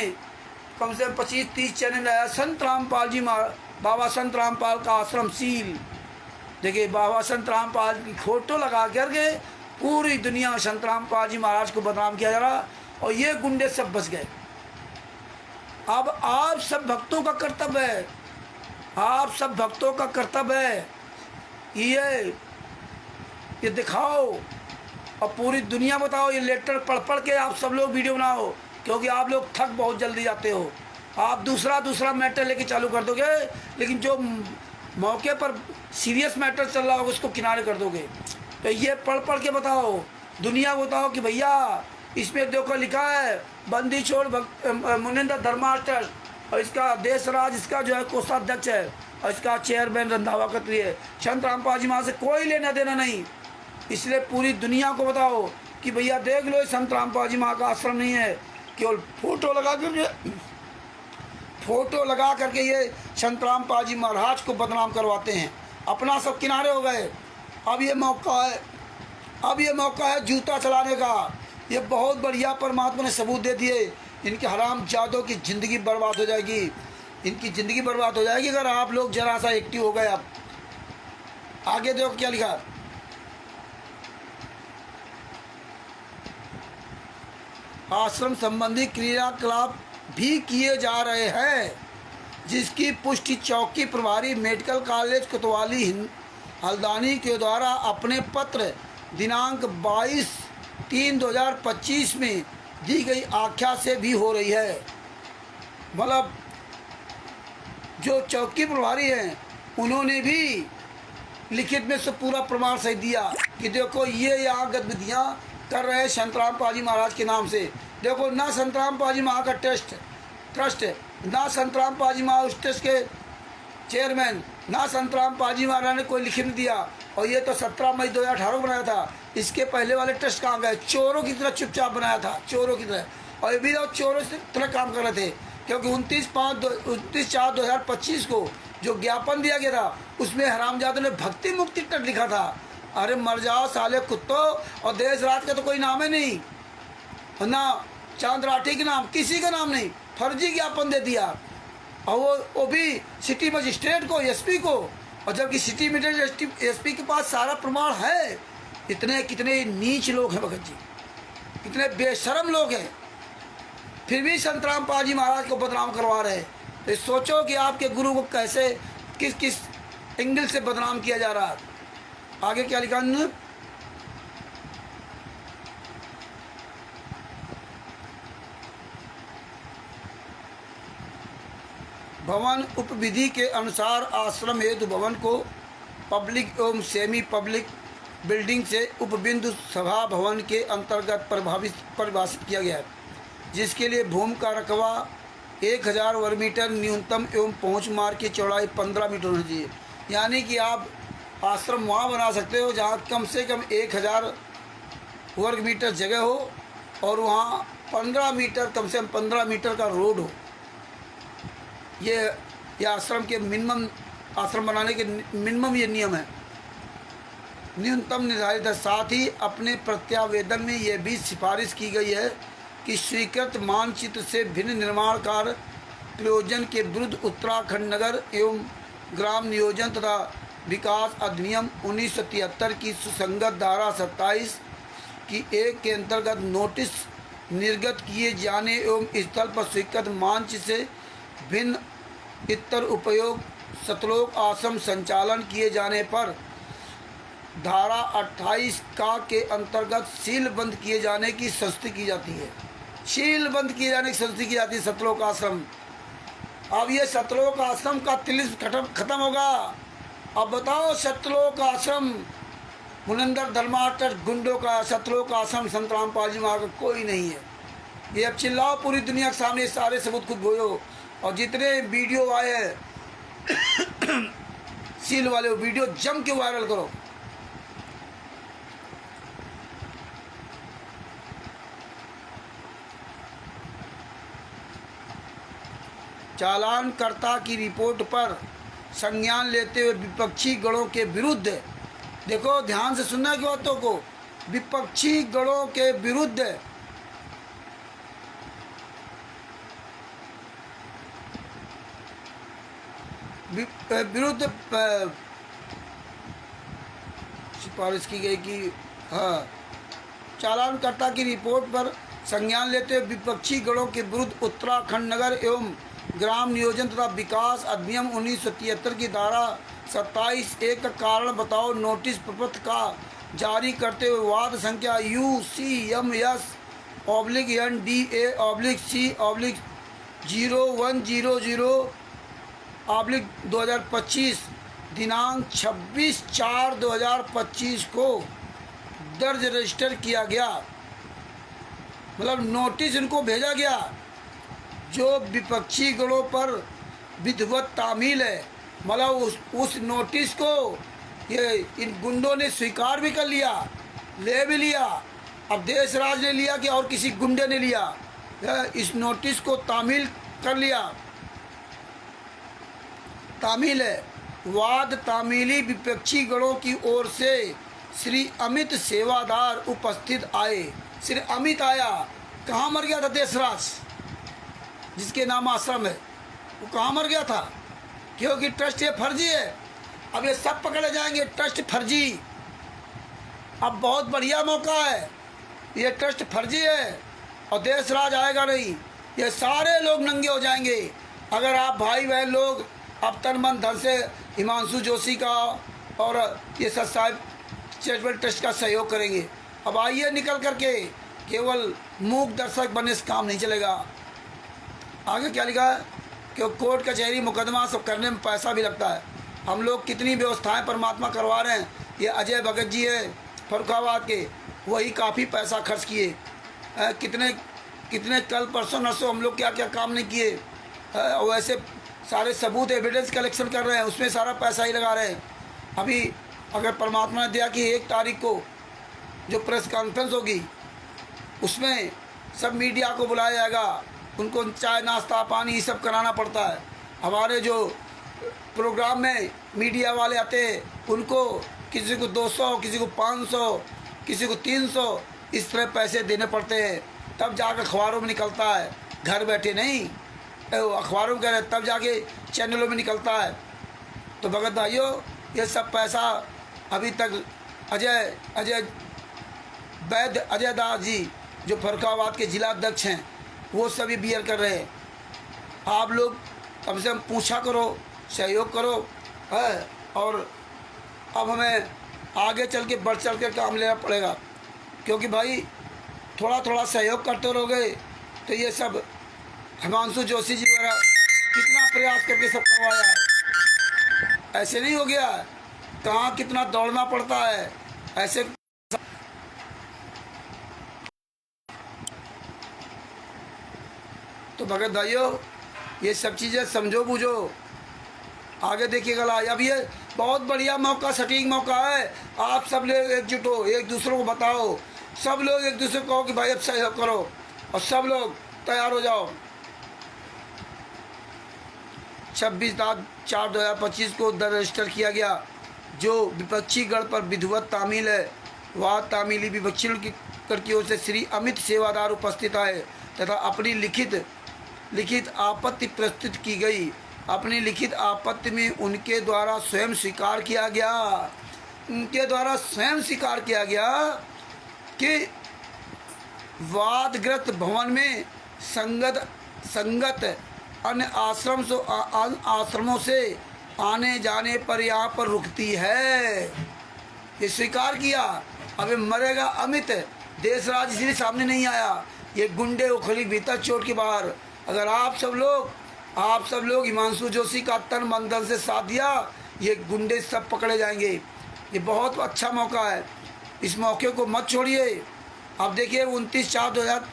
कम से कम 25-30 चैनल आया। संत रामपाल जी बाबा संत रामपाल का आश्रम सील, देखिए बाबा संत रामपाल की फोटो लगा करके पूरी दुनिया में संत रामपाल जी महाराज को बदनाम किया जा रहा, और ये गुंडे सब बच गए। अब आप सब भक्तों का कर्तव्य है, आप सब भक्तों का कर्तव्य है ये दिखाओ और पूरी दुनिया बताओ। ये लेटर पढ़ पढ़ के आप सब लोग वीडियो बनाओ, क्योंकि आप लोग थक बहुत जल्दी जाते हो। आप दूसरा मैटर लेके चालू कर दोगे, लेकिन जो मौके पर सीरियस मैटर चल रहा होगा उसको किनारे कर दोगे। तो ये पढ़ पढ़ के बताओ, दुनिया को बताओ कि भैया इसमें देखो लिखा है बंदी छोड़ मुनिंदर धर्मा ट्रस्ट, और इसका देशराज इसका जो है कोषाध्यक्ष है, और इसका चेयरमैन रंधावा खत्री है। संत रामपाल जी वहाँ से कोई लेना देना नहीं। इसलिए पूरी दुनिया को बताओ कि भैया देख लो, संत रामपाल जी वहाँ का आश्रम नहीं है। केवल फोटो लगा करके ये संत रामपाल जी महाराज को बदनाम करवाते हैं। अपना सब किनारे हो गए। अब ये मौका है जूता चलाने का। ये बहुत बढ़िया परमात्मा ने सबूत दे दिए। इनके हराम जादों की ज़िंदगी बर्बाद हो जाएगी, इनकी ज़िंदगी बर्बाद हो जाएगी अगर आप लोग जरा सा एक्टिव हो गए। अब आगे देखो क्या लिखा। आश्रम संबंधी क्रियाकलाप भी किए जा रहे हैं, जिसकी पुष्टि चौकी प्रभारी मेडिकल कॉलेज कोतवाली हल्द्वानी के द्वारा अपने पत्र दिनांक 22/3/2025 में दी गई आख्या से भी हो रही है। मतलब जो चौकी प्रभारी हैं उन्होंने भी लिखित में से पूरा प्रमाण सही दिया कि देखो ये यहाँ गतिविधियाँ कर रहे हैं संतराम पाजी महाराज के नाम से। देखो ना संतराम पाजी महाराज का ट्रस्ट है, ना संतराम पाजी महाराज उस ट्रस्ट के चेयरमैन, ना संतराम पाजी महाराज ने कोई लिख नहीं दिया। और ये तो 17 मई 2018 को बनाया था। इसके पहले वाले ट्रस्ट कहाँ गए? चोरों की तरह चुपचाप बनाया था, चोरों की तरह। और ये भी लोग चोरों की तरह काम कर रहे थे, क्योंकि 29/4/2025 को जो ज्ञापन दिया गया था उसमें हरामजादों ने भक्ति मुक्ति ट्रस्ट लिखा था। अरे मर जाओ साले कुत्तों। और देश रात का तो कोई नाम है नहीं, ना चांद राठी के नाम, किसी का नाम नहीं, फर्जी ज्ञापन दे दिया। और वो भी सिटी मजिस्ट्रेट को, एसपी को। और जबकि सिटी मजिस्ट्रेट एसपी के पास सारा प्रमाण है। इतने कितने नीच लोग हैं भगत जी, कितने बेशरम लोग हैं, फिर भी संतराम पाजी महाराज को बदनाम करवा रहे हैं। तो सोचो कि आपके गुरु को कैसे किस किस एंगल से बदनाम किया जा रहा है। आगे क्या लिखा उन्होंने? भवन उपविधि के अनुसार आश्रम हेतु भवन को पब्लिक एवं सेमी पब्लिक बिल्डिंग से उपबिंदु सभा भवन के अंतर्गत परिभाषित किया गया है, जिसके लिए भूमि का रकबा 1000 वर्ग मीटर न्यूनतम एवं पहुंच मार्ग की चौड़ाई 15 मीटर होनी चाहिए। यानी कि आप आश्रम वहाँ बना सकते हो जहाँ कम से कम 1000 वर्ग मीटर जगह हो और वहाँ 15 मीटर, कम से कम 15 मीटर का रोड हो। ये आश्रम के मिनिमम, आश्रम बनाने के मिनिमम ये नियम है, न्यूनतम निर्धारित है। साथ ही अपने प्रत्यावेदन में यह भी सिफारिश की गई है कि स्वीकृत मानचित्र से भिन्न निर्माण कार्य प्रयोजन के विरुद्ध उत्तराखंड नगर एवं ग्राम नियोजन तथा विकास अधिनियम 1973 की सुसंगत धारा 27 की 1 के अंतर्गत नोटिस निर्गत किए जाने एवं स्थल पर स्वीकृत मानचित्र से भिन्न इतर उपयोग सतलोक आश्रम संचालन किए जाने पर धारा 28 का के अंतर्गत सीलबंद किए जाने की संस्तुति की जाती है। सीलबंद किए जाने की संस्तुति की जाती है सतलोक आश्रम। अब ये सतलोक आश्रम का तिलिस्म खत्म होगा। अब बताओ, सतलोक आश्रम मुनिंदर धर्मार्थ गुंडों का सतलोक आश्रम संतराम पाजी महाराज का कोई नहीं है। ये अब चिल्लाओ पूरी दुनिया के सामने, सारे सबूत खुद बोलो। और जितने वीडियो आए हैं सील वाले, वीडियो जम के वायरल करो। चालानकर्ता की रिपोर्ट पर संज्ञान लेते हुए विपक्षी गणों के विरुद्ध, देखो ध्यान से सुनना की बातों को, विपक्षी गणों के विरुद्ध सिफारिश की गई कि हाँ, चालानकर्ता की रिपोर्ट पर संज्ञान लेते हुए विपक्षी गणों के विरुद्ध उत्तराखंड नगर एवं ग्राम नियोजन तथा विकास अधिनियम 1973 की धारा 27(1) का कारण बताओ नोटिस प्रपत्र का जारी करते हुए वाद संख्या UCMS/NDA/0100/2025 दिनांक 26/4/2025 को दर्ज रजिस्टर किया गया। मतलब नोटिस इनको भेजा गया। जो विपक्षी गणों पर विधिवत तामील है, मतलब उस नोटिस को ये इन गुंडों ने स्वीकार भी कर लिया, ले भी लिया। अब देश राज ने लिया कि और किसी गुंडे ने लिया, इस नोटिस को तामील कर लिया। तामील है वाद तामीली विपक्षी गणों की ओर से श्री अमित सेवादार उपस्थित आए। श्री अमित आया, कहाँ मर गया था देशराज जिसके नाम आश्रम है, वो कहाँ मर गया था? क्योंकि ट्रस्ट ये फर्जी है। अब ये सब पकड़े जाएंगे, ट्रस्ट फर्जी। अब बहुत बढ़िया मौका है, ये ट्रस्ट फर्जी है और देशराज आएगा नहीं, ये सारे लोग नंगे हो जाएंगे अगर आप भाई बहन लोग अब तन मन धन से हिमांशु जोशी का और ये साहब चैरिटेबल ट्रस्ट का सहयोग करेंगे। अब आइए निकल करके, केवल मूक दर्शक बनने से काम नहीं चलेगा। आगे क्या लिखा है कि कोर्ट कचहरी मुकदमा सब करने में पैसा भी लगता है। हम लोग कितनी व्यवस्थाएं परमात्मा करवा रहे हैं। ये अजय भगत जी है फरुखाबाद के, वही काफ़ी पैसा खर्च किए। कितने कितने कल परसों नरसों हम लोग क्या क्या काम नहीं किए। वैसे सारे सबूत एविडेंस कलेक्शन कर रहे हैं, उसमें सारा पैसा ही लगा रहे हैं। अभी अगर परमात्मा ने दिया कि 1 तारीख को जो प्रेस कॉन्फ्रेंस होगी उसमें सब मीडिया को बुलाया जाएगा, उनको चाय नाश्ता पानी ये सब कराना पड़ता है। हमारे जो प्रोग्राम में मीडिया वाले आते हैं उनको किसी को 200, किसी को 500, किसी को 300 इस तरह पैसे देने पड़ते हैं, तब जाकर अखबारों में निकलता है। घर बैठे नहीं, अखबारों में कह रहे तब जाके चैनलों में निकलता है। तो भगत भाइयों, ये सब पैसा अभी तक अजय दास जी जो फर्रुखाबाद के जिला अध्यक्ष हैं वो सभी बियर कर रहे हैं। आप लोग कम से कम पूछा करो, सहयोग करो है। और अब हमें आगे चल के बढ़ चढ़ के काम लेना पड़ेगा, क्योंकि भाई थोड़ा थोड़ा सहयोग करते रहोगे तो ये सब हिमांशु जोशी जी वगैरह कितना प्रयास करके सब करवाया है, ऐसे नहीं हो गया। कहाँ कितना दौड़ना पड़ता है ऐसे। तो भगत भाइयों, ये सब चीज़ें समझो बूझो, आगे देखिएगा। अब ये बहुत बढ़िया मौका, सटीक मौका है। आप सब लोग एकजुट हो, एक दूसरे को बताओ, सब लोग एक दूसरे को कहो कि भाई अब सहयोग करो और सब लोग तैयार हो जाओ। 26/4/2025 को दर रजिस्टर किया गया। जो विपक्षी गढ़ पर विधिवत तामील है वह तामीली विपक्षी की ओर से श्री अमित सेवादार उपस्थित आए तथा अपनी लिखित आपत्ति प्रस्तुत की गई। अपनी लिखित आपत्ति में उनके द्वारा स्वयं स्वीकार किया गया कि वादग्रस्त भवन में संगत अन्य आश्रमों से आने जाने पर यहाँ पर रुकती है। ये स्वीकार किया। अबे मरेगा अमित, देशराज इसलिए सामने नहीं आया। ये गुंडे उखली भीतर चोट के बाहर। अगर आप सब लोग हिमांशु जोशी का तन मन धन से साथ दिया, ये गुंडे सब पकड़े जाएंगे। ये बहुत अच्छा मौका है, इस मौके को मत छोड़िए। अब देखिए 29/4/2000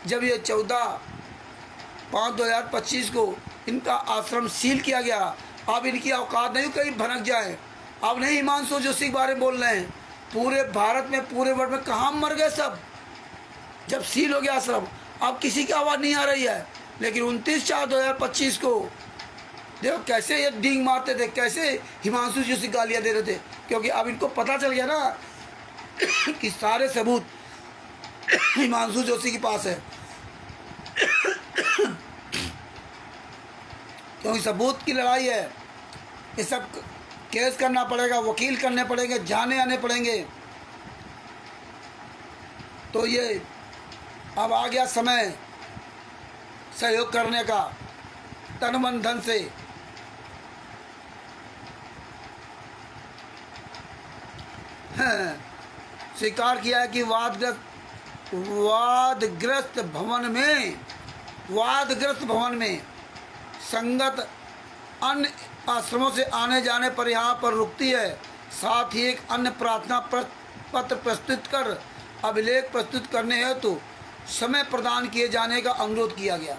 जब ये 14/5/2025 को इनका आश्रम सील किया गया, अब इनकी औकात नहीं कहीं भनक जाए। अब नहीं हिमांशु जोशी के बारे में बोल रहे हैं, पूरे भारत में पूरे वर्ल्ड में कहाँ मर गए सब जब सील हो गया आश्रम। अब किसी की आवाज़ नहीं आ रही है। लेकिन 29/4/2025 को देखो कैसे ये डींग मारते थे, कैसे हिमांशु जोशी गालियाँ दे रहे थे, क्योंकि अब इनको पता चल गया ना कि सारे सबूत हिमांशु जोशी के पास है। क्योंकि सबूत की लड़ाई है, ये सब केस करना पड़ेगा, वकील करने पड़ेंगे, जाने आने पड़ेंगे। तो ये अब आ गया समय सहयोग करने का तन मन धन से। स्वीकार किया है कि वादग्रस्त भवन में संगत अन्य आश्रमों से आने जाने पर यहाँ पर रुकती है। साथ ही एक अन्य प्रार्थना पत्र प्रस्तुत कर अभिलेख प्रस्तुत करने हेतु समय प्रदान किए जाने का अनुरोध किया गया।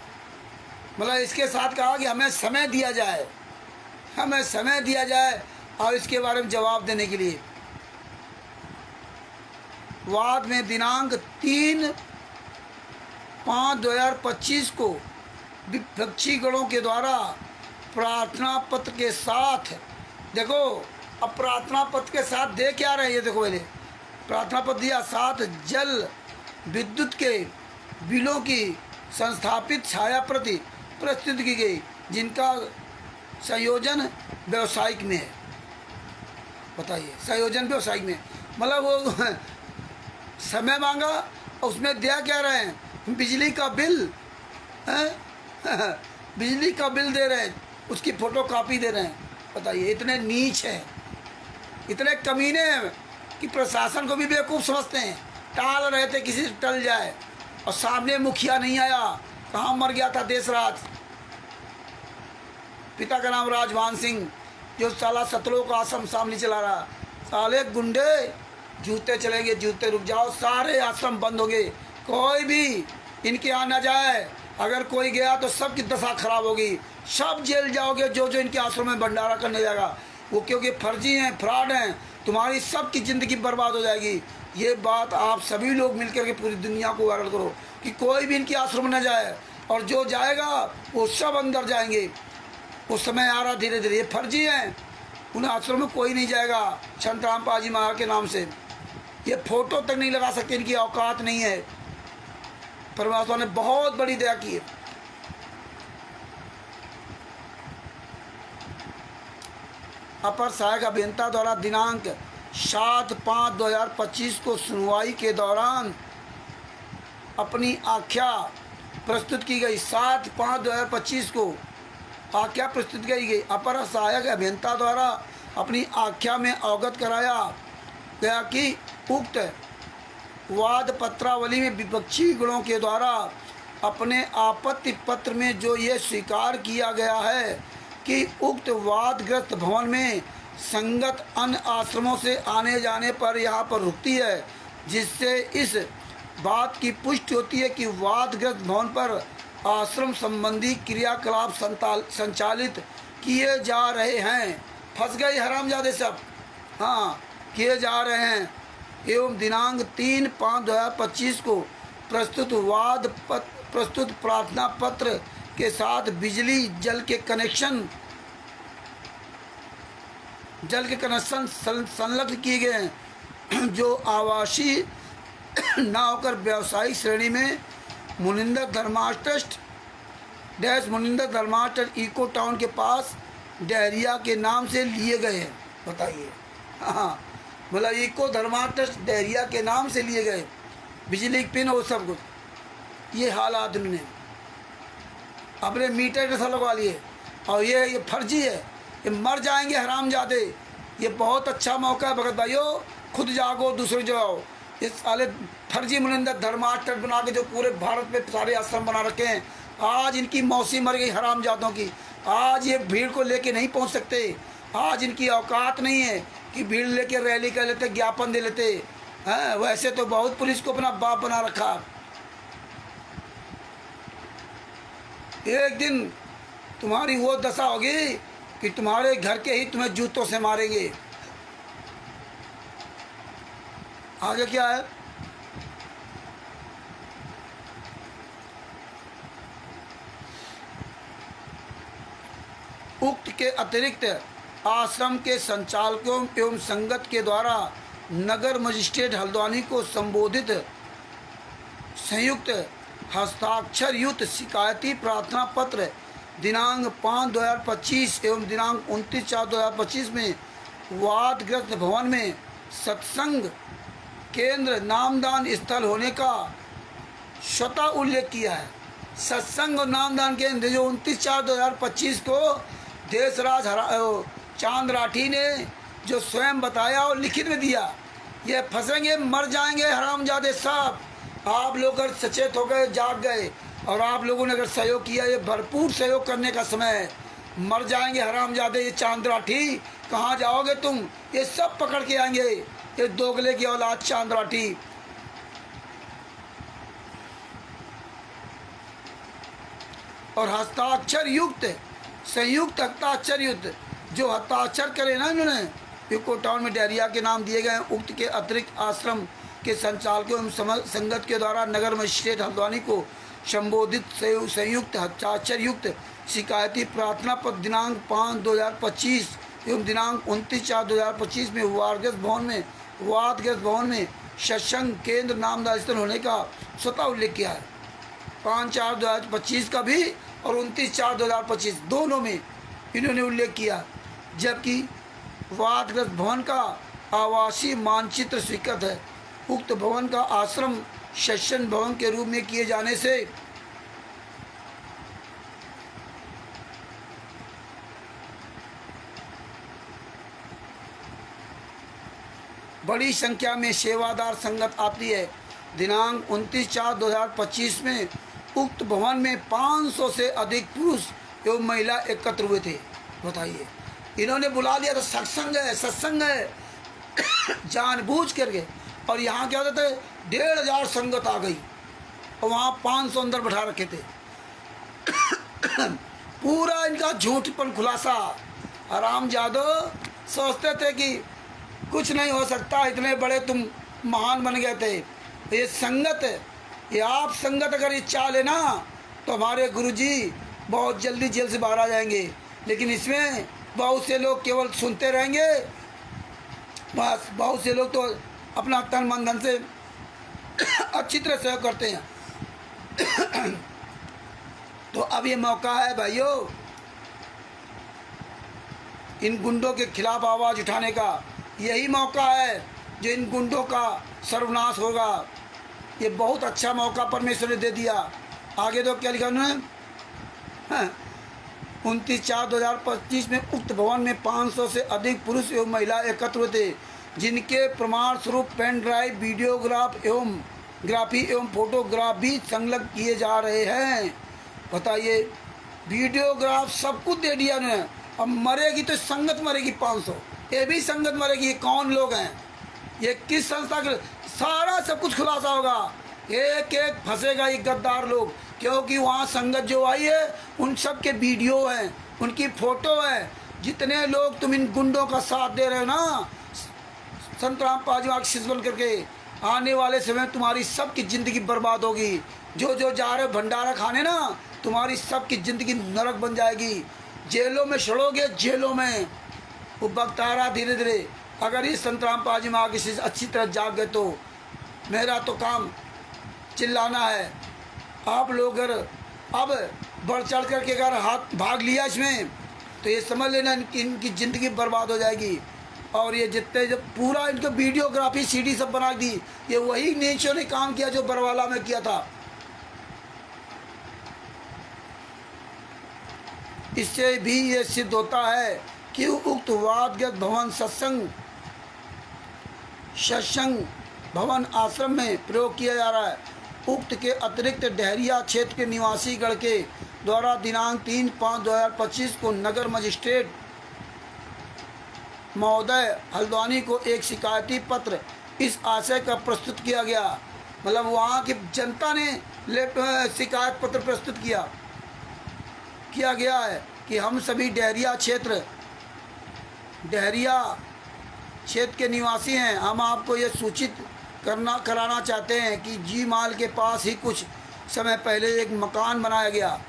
मतलब इसके साथ कहा कि हमें समय दिया जाए और इसके बारे में जवाब देने के लिए। वाद में दिनांक 3/5/2025 को विपक्षी गणों के द्वारा प्रार्थना पत्र के साथ, देखो अब प्रार्थना पत्र के साथ दे क्या रहे हैं, ये देखो पहले प्रार्थना पत्र दिया, साथ जल विद्युत के बिलों की संस्थापित छाया प्रति प्रस्तुत की गई, जिनका संयोजन व्यावसायिक में है। बताइए, संयोजन व्यावसायिक में, मतलब वो समय मांगा और उसमें दिया क्या रहे हैं, बिजली का बिल है बिजली का बिल दे रहे हैं, उसकी फोटो कॉपी दे रहे हैं। बताइए, इतने नीच हैं, इतने कमीने हैं कि प्रशासन को भी बेवकूफ़ समझते हैं। टाल रहे थे किसी से टल जाए, और सामने मुखिया नहीं आया। कहाँ मर गया था देशराज, पिता का नाम राजभान सिंह, जो साला सतलों का आश्रम सामने चला रहा। साले गुंडे जूते चलेंगे, जूते रुक जाओ, सारे आश्रम बंद हो गए, कोई भी इनके यहाँ न जाए। अगर कोई गया तो सबकी दशा खराब होगी, सब जेल जाओगे जो जो इनके आश्रम में भंडारा करने जाएगा वो, क्योंकि फर्जी हैं, फ्रॉड हैं, तुम्हारी सबकी ज़िंदगी बर्बाद हो जाएगी। ये बात आप सभी लोग मिलकर के पूरी दुनिया को वायरल करो कि कोई भी इनके आश्रम में न जाए, और जो जाएगा वो सब अंदर जाएंगे। उस समय आ रहा धीरे धीरे, ये फर्जी हैं, उन आश्रम में कोई नहीं जाएगा। संतराम पाजी महाराज के नाम से ये फोटो तक नहीं लगा सकते, इनकी औकात नहीं है। परमात्मा ने बहुत बड़ी दया की है। अपर सहायक अभियंता द्वारा दिनांक 7/5/2025 को सुनवाई के दौरान अपनी आख्या प्रस्तुत की गई। 7/5/2025 को आख्या प्रस्तुत की गई। अपर सहायक अभियंता द्वारा अपनी आख्या में अवगत कराया गया कि उक्त वाद पत्रावली में विपक्षी गुणों के द्वारा अपने आपत्ति पत्र में जो ये स्वीकार किया गया है कि उक्त वादग्रस्त भवन में संगत अन्य आश्रमों से आने जाने पर यहाँ पर रुकती है, जिससे इस बात की पुष्टि होती है कि वादग्रस्त भवन पर आश्रम संबंधी क्रियाकलाप संचालित किए जा रहे हैं। फंस गए हरामजादे सब, हाँ किए जा रहे हैं। एवं दिनांक 3/5/2025 को प्रस्तुत प्रार्थना पत्र के साथ बिजली जल के कनेक्शन संलग्न किए गए हैं, जो आवासीय न होकर व्यावसायिक श्रेणी में मुनिंदर धर्माट्रस्ट इको टाउन के पास डहरिया के नाम से लिए गए हैं। बताइए, हाँ बोला इको धर्माट्रस्ट डहरिया के नाम से लिए गए, बिजली की पिन और सब कुछ। ये हाल आदमी ने अपने मीटर से लगवा लिए, और ये फर्जी है, ये मर जाएंगे हरामजादे। ये बहुत अच्छा मौका है भगत भाइयों, खुद जागो दूसरे जाओ। ये साले फर्जी मुनिंदर धर्माट्रस्ट बना के जो पूरे भारत में सारे आश्रम बना रखे हैं, आज इनकी मौसी मर गई हरामजादों की। आज ये भीड़ को लेके नहीं पहुंच सकते, आज इनकी औकात नहीं है कि भीड़ लेके रैली कर लेते, ज्ञापन दे लेते हैं। वैसे तो बहुत पुलिस को अपना बाप बना रखा। एक दिन तुम्हारी वो दशा होगी कि तुम्हारे घर के ही तुम्हें जूतों से मारेंगे। आगे क्या है? उक्त के अतिरिक्त आश्रम के संचालकों एवं संगत के द्वारा नगर मजिस्ट्रेट हल्द्वानी को संबोधित संयुक्त हस्ताक्षर युक्त शिकायती प्रार्थना पत्र दिनांक 5/2025 एवं दिनांक 29/4/2025 में वादग्रस्त भवन में सत्संग केंद्र नामदान स्थल होने का स्वतः उल्लेख किया है। सत्संग और नामदान केंद्र जो 29/4/2025 को देशराज चांद राठी ने जो स्वयं बताया और लिखित में दिया, ये फंसेंगे, मर जाएंगे हरामजादे साहब। आप लोग अगर सचेत हो गए, जाग गए, और आप लोगों ने अगर सहयोग किया, ये भरपूर सहयोग करने का समय है। मर जाएंगे हरामजादे। ये चांद राठी कहाँ जाओगे तुम? ये सब पकड़ के आएंगे, ये दोगले की औलाद चांद राठी। और हस्ताक्षर युक्त संयुक्त हस्ताक्षर युक्त जो हस्ताक्षर करे ना इन्होंने, इको टाउन में डहरिया के नाम दिए गए। उक्त के अतिरिक्त आश्रम के संचालकों एवं संगत के द्वारा नगर मजिस्ट्रेट हल्द्वानी को संबोधित संयुक्त हस्ताक्षर युक्त शिकायती प्रार्थना पत्र दिनांक 5/2025 एवं दिनांक 29/4/2025 में वादग्रस्त भवन में सत्संग केंद्र नामदान स्थल होने का स्वतः उल्लेख किया है। 5/4/2025 का भी और 29/4/2025 दोनों में इन्होंने उल्लेख किया। जबकि वादग्रस्त भवन का आवासीय मानचित्र स्वीकृत है। उक्त भवन का आश्रम सेशन भवन के रूप में किए जाने से बड़ी संख्या में सेवादार संगत आती है। दिनांक 29/4/2025 में उक्त भवन में 500 से अधिक पुरुष एवं महिला एकत्र हुए थे। बताइए, इन्होंने बुला लिया तो सत्संग है जानबूझ करके। और यहाँ क्या होता था, 1500 संगत आ गई और वहाँ 500 अंदर बैठा रखे थे। पूरा इनका झूठपन खुलासा। आराम जादव सोचते थे कि कुछ नहीं हो सकता, इतने बड़े तुम महान बन गए थे। ये संगत, ये आप संगत अगर ये चाह लेना तो हमारे गुरुजी बहुत जल्दी जेल से बाहर आ जाएंगे। लेकिन इसमें बहुत से लोग केवल सुनते रहेंगे, बस। बहुत से लोग तो अपना तन मन धन से अच्छी तरह सहयोग करते हैं। तो अब ये मौका है भाइयों इन गुंडों के खिलाफ आवाज़ उठाने का। यही मौका है जो इन गुंडों का सर्वनाश होगा। ये बहुत अच्छा मौका परमेश्वर ने दे दिया। आगे तो क्या लिखा उन्होंने, 29/4/2025 में उक्त भवन में 500 से अधिक पुरुष एवं महिला एकत्र हुए थे, जिनके प्रमाण स्वरूप पेन ड्राइव, वीडियोग्राफ एवं ग्राफी एवं फोटोग्राफ भी संलग्न किए जा रहे हैं। बताइए, वीडियोग्राफ सब कुछ दे दिया उन्होंने। अब मरेगी तो संगत मरेगी 500, ये भी संगत मरेगी। ये कौन लोग हैं, ये किस संस्था के, सारा सब कुछ खुलासा होगा। एक एक फंसेगा ये गद्दार लोग, क्योंकि वहाँ संगत जो आई है उन सब के वीडियो हैं, उनकी फ़ोटो है। जितने लोग तुम इन गुंडों का साथ दे रहे हो ना, संत राम पाजवा शिष्य बन करके, आने वाले समय तुम्हारी सबकी ज़िंदगी बर्बाद होगी। जो जो जा रहे भंडारा खाने ना, तुम्हारी सबकी ज़िंदगी नरक बन जाएगी। जेलों में सड़ोगे, जेलों में। वो वक्त आ रहा धीरे धीरे। अगर ये संत राम पाजी माँ की शिष्य अच्छी तरह जाग गए तो मेरा तो काम चिल्लाना है। आप लोग अगर अब बढ़ चढ़ करके अगर हाथ भाग लिया इसमें, तो ये समझ लेना इनकी ज़िंदगी बर्बाद हो जाएगी। और ये जितने जब पूरा इनको वीडियोग्राफी सीडी सब बना दी, ये वही नीचों ने काम किया जो बरवाला में किया था। इससे भी ये सिद्ध होता है कि उक्त वादगत भवन सत्संग भवन आश्रम में प्रयोग किया जा रहा है। उक्त के अतिरिक्त डहरिया क्षेत्र के निवासी गण के द्वारा दिनांक 3/5/2025 को नगर मजिस्ट्रेट महोदय हल्द्वानी को एक शिकायती पत्र इस आशय का प्रस्तुत किया गया। मतलब वहाँ की जनता ने शिकायत पत्र प्रस्तुत किया गया है कि हम सभी डहरिया क्षेत्र के निवासी हैं। हम आपको ये सूचित कराना चाहते हैं कि जी माल के पास ही कुछ समय पहले एक मकान बनाया गया,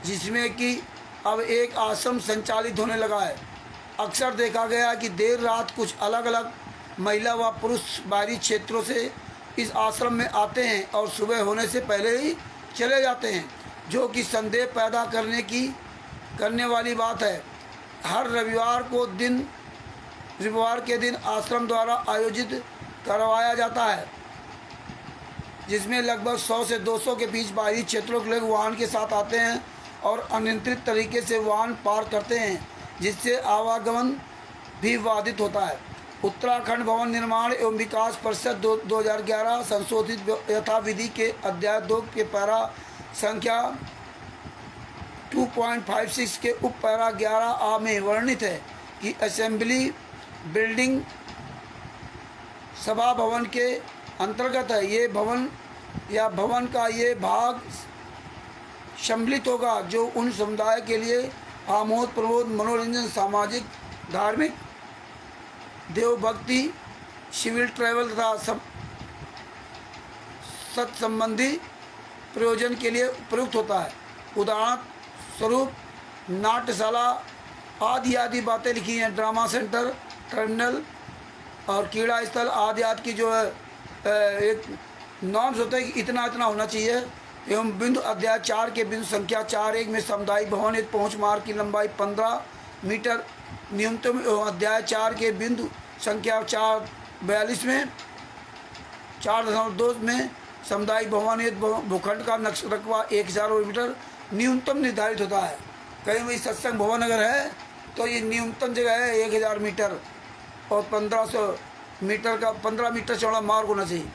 जिसमें कि अब एक आश्रम संचालित होने लगा है। अक्सर देखा गया कि देर रात कुछ अलग अलग महिला व पुरुष बाहरी क्षेत्रों से इस आश्रम में आते हैं और सुबह होने से पहले ही चले जाते हैं, जो कि संदेह पैदा करने वाली बात है। हर रविवार के दिन आश्रम द्वारा आयोजित करवाया जाता है, जिसमें लगभग 100 से 200 के बीच बाहरी क्षेत्रों के लोग वाहन के साथ आते हैं और अनियंत्रित तरीके से वाहन पार करते हैं, जिससे आवागमन भी बाधित होता है। उत्तराखंड भवन निर्माण एवं विकास परिषद 2011 संशोधित यथाविधि के अध्याय 2 के पैरा संख्या 2.56 के उप पैरा 11A में वर्णित है कि असेंबली बिल्डिंग सभा भवन के अंतर्गत है। ये भवन या भवन का ये भाग सम्मिलित होगा जो उन समुदाय के लिए आमोद प्रमोद, मनोरंजन, सामाजिक, धार्मिक, देवभक्ति, सिविल ट्रैवल तथा सत्संबंधी प्रयोजन के लिए प्रयुक्त होता है। उदाहरण स्वरूप नाट्यशाला आदि बातें लिखी हैं। ड्रामा सेंटर, टर्मिनल और क्रीड़ा स्थल आदि की जो है एक नॉर्म्स होता है कि इतना होना चाहिए। एवं बिंदु अध्याय 4 के बिंदु संख्या 4.1 में सामुदायिक भवन एक पहुँच मार्ग की लंबाई 15 मीटर न्यूनतम एवं अध्याय 4 के बिंदु संख्या 4.42 में 4.2 में सामुदायिक भवन एक भूखंड का रकबा 1000 मीटर न्यूनतम निर्धारित होता है। कहीं भी सत्संग भवन अगर है तो ये न्यूनतम जगह है 1000 मीटर और 1500 मीटर का 15 मीटर चौड़ा मार्ग होना चाहिए।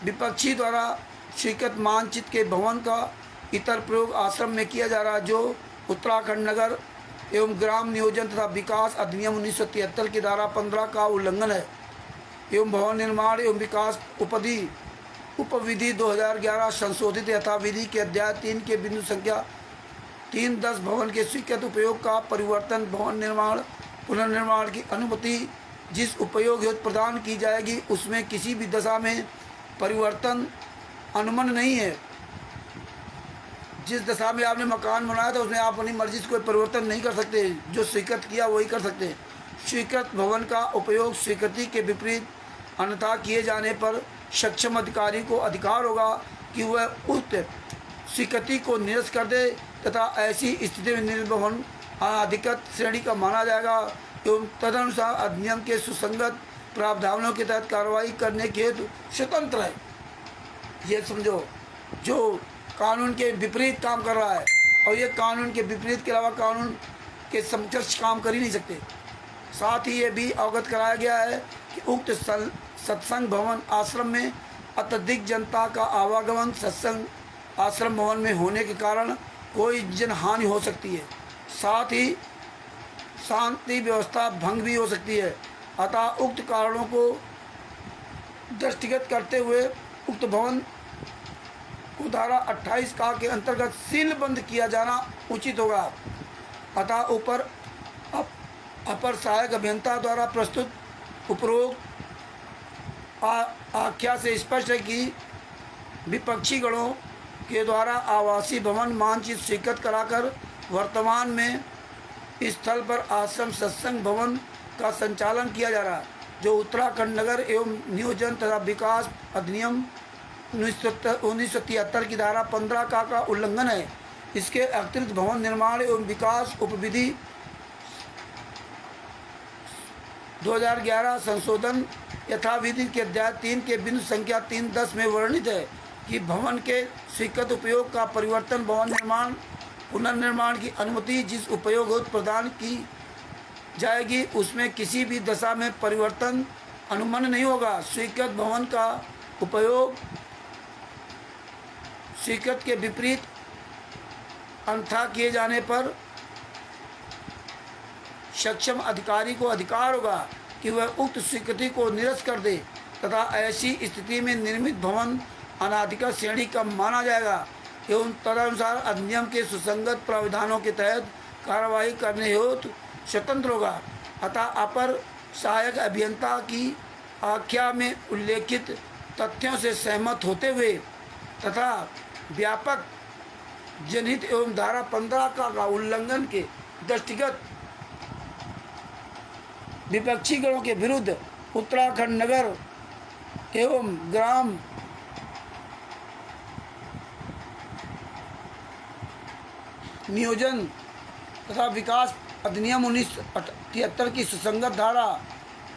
विपक्षी द्वारा स्वीकृत मानचित्र के भवन का इतर प्रयोग आश्रम में किया जा रहा है, जो उत्तराखंड नगर एवं ग्राम नियोजन तथा विकास अधिनियम 1973 की धारा 15 का उल्लंघन है। एवं भवन निर्माण एवं विकास उपविधि 2011 संशोधित यथाविधि के अध्याय 3 के बिंदु संख्या 3.10 भवन के स्वीकृत उपयोग का परिवर्तन भवन निर्माण पुनर्निर्माण की अनुमति जिस उपयोग हेतु प्रदान की जाएगी उसमें किसी भी दशा में परिवर्तन अनुमन नहीं है। जिस दशा में आपने मकान बनाया था उसमें आप अपनी मर्जी से कोई परिवर्तन नहीं कर सकते, जो स्वीकृत किया वही कर सकते हैं। स्वीकृत भवन का उपयोग स्वीकृति के विपरीत अन्यथा किए जाने पर सक्षम अधिकारी को अधिकार होगा कि वह उक्त स्वीकृति को निरस्त कर दे तथा ऐसी स्थिति में निर्मित भवन अनाधिकृत श्रेणी का माना जाएगा एवं तदनुसार अधिनियम के सुसंगत प्रावधानों के तहत कार्रवाई करने के हेतु स्वतंत्र है। ये समझो, जो कानून के विपरीत काम कर रहा है और ये कानून के विपरीत के अलावा कानून के समकक्ष काम कर ही नहीं सकते। साथ ही ये भी अवगत कराया गया है कि उक्त सत्संग भवन आश्रम में अत्यधिक जनता का आवागमन सत्संग आश्रम भवन में होने के कारण कोई जनहानि हो सकती है, साथ ही शांति व्यवस्था भंग भी हो सकती है। अतः उक्त कारणों को दृष्टिगत करते हुए उक्त भवन को धारा 28 का के अंतर्गत सीलबंद किया जाना उचित होगा। अतः ऊपर अपर सहायक अभियंता द्वारा प्रस्तुत उपरोक्त आख्या से स्पष्ट है कि विपक्षी गणों के द्वारा आवासीय भवन मानचित्र स्वीकृत कराकर वर्तमान में इस स्थल पर आश्रम सत्संग भवन का संचालन किया जा रहा है, जो उत्तराखंड नगर एवं नियोजन तथा विकास अधिनियम 1973 की धारा 15 का उल्लंघन है। इसके अतिरिक्त भवन निर्माण एवं विकास उपविधि 2011 संशोधन यथाविधि के अध्याय 3 के बिंदु संख्या 3.10 में वर्णित है कि भवन के स्वीकृत उपयोग का परिवर्तन भवन निर्माण पुनर्निर्माण की अनुमति जिस उपयोग हेतु प्रदान की जाएगी उसमें किसी भी दशा में परिवर्तन अनुमन नहीं होगा। स्वीकृत भवन का उपयोग स्वीकृत के विपरीत अन्यथा किए जाने पर सक्षम अधिकारी को अधिकार होगा कि वह उक्त स्वीकृति को निरस्त कर दे तथा ऐसी स्थिति में निर्मित भवन अनाधिकृत श्रेणी का माना जाएगा एवं तदनुसार अधिनियम के सुसंगत प्रावधानों के तहत कार्रवाई करने हेतु स्वतंत्र होगा। अतः अपर सहायक अभियंता की आख्या में उल्लेखित तथ्यों से सहमत होते हुए तथा व्यापक जनहित एवं धारा 15 का उल्लंघन के दृष्टिगत विपक्षी गणों के विरुद्ध उत्तराखंड नगर एवं ग्राम नियोजन तथा विकास अधिनियम 1973 की सुसंगत धारा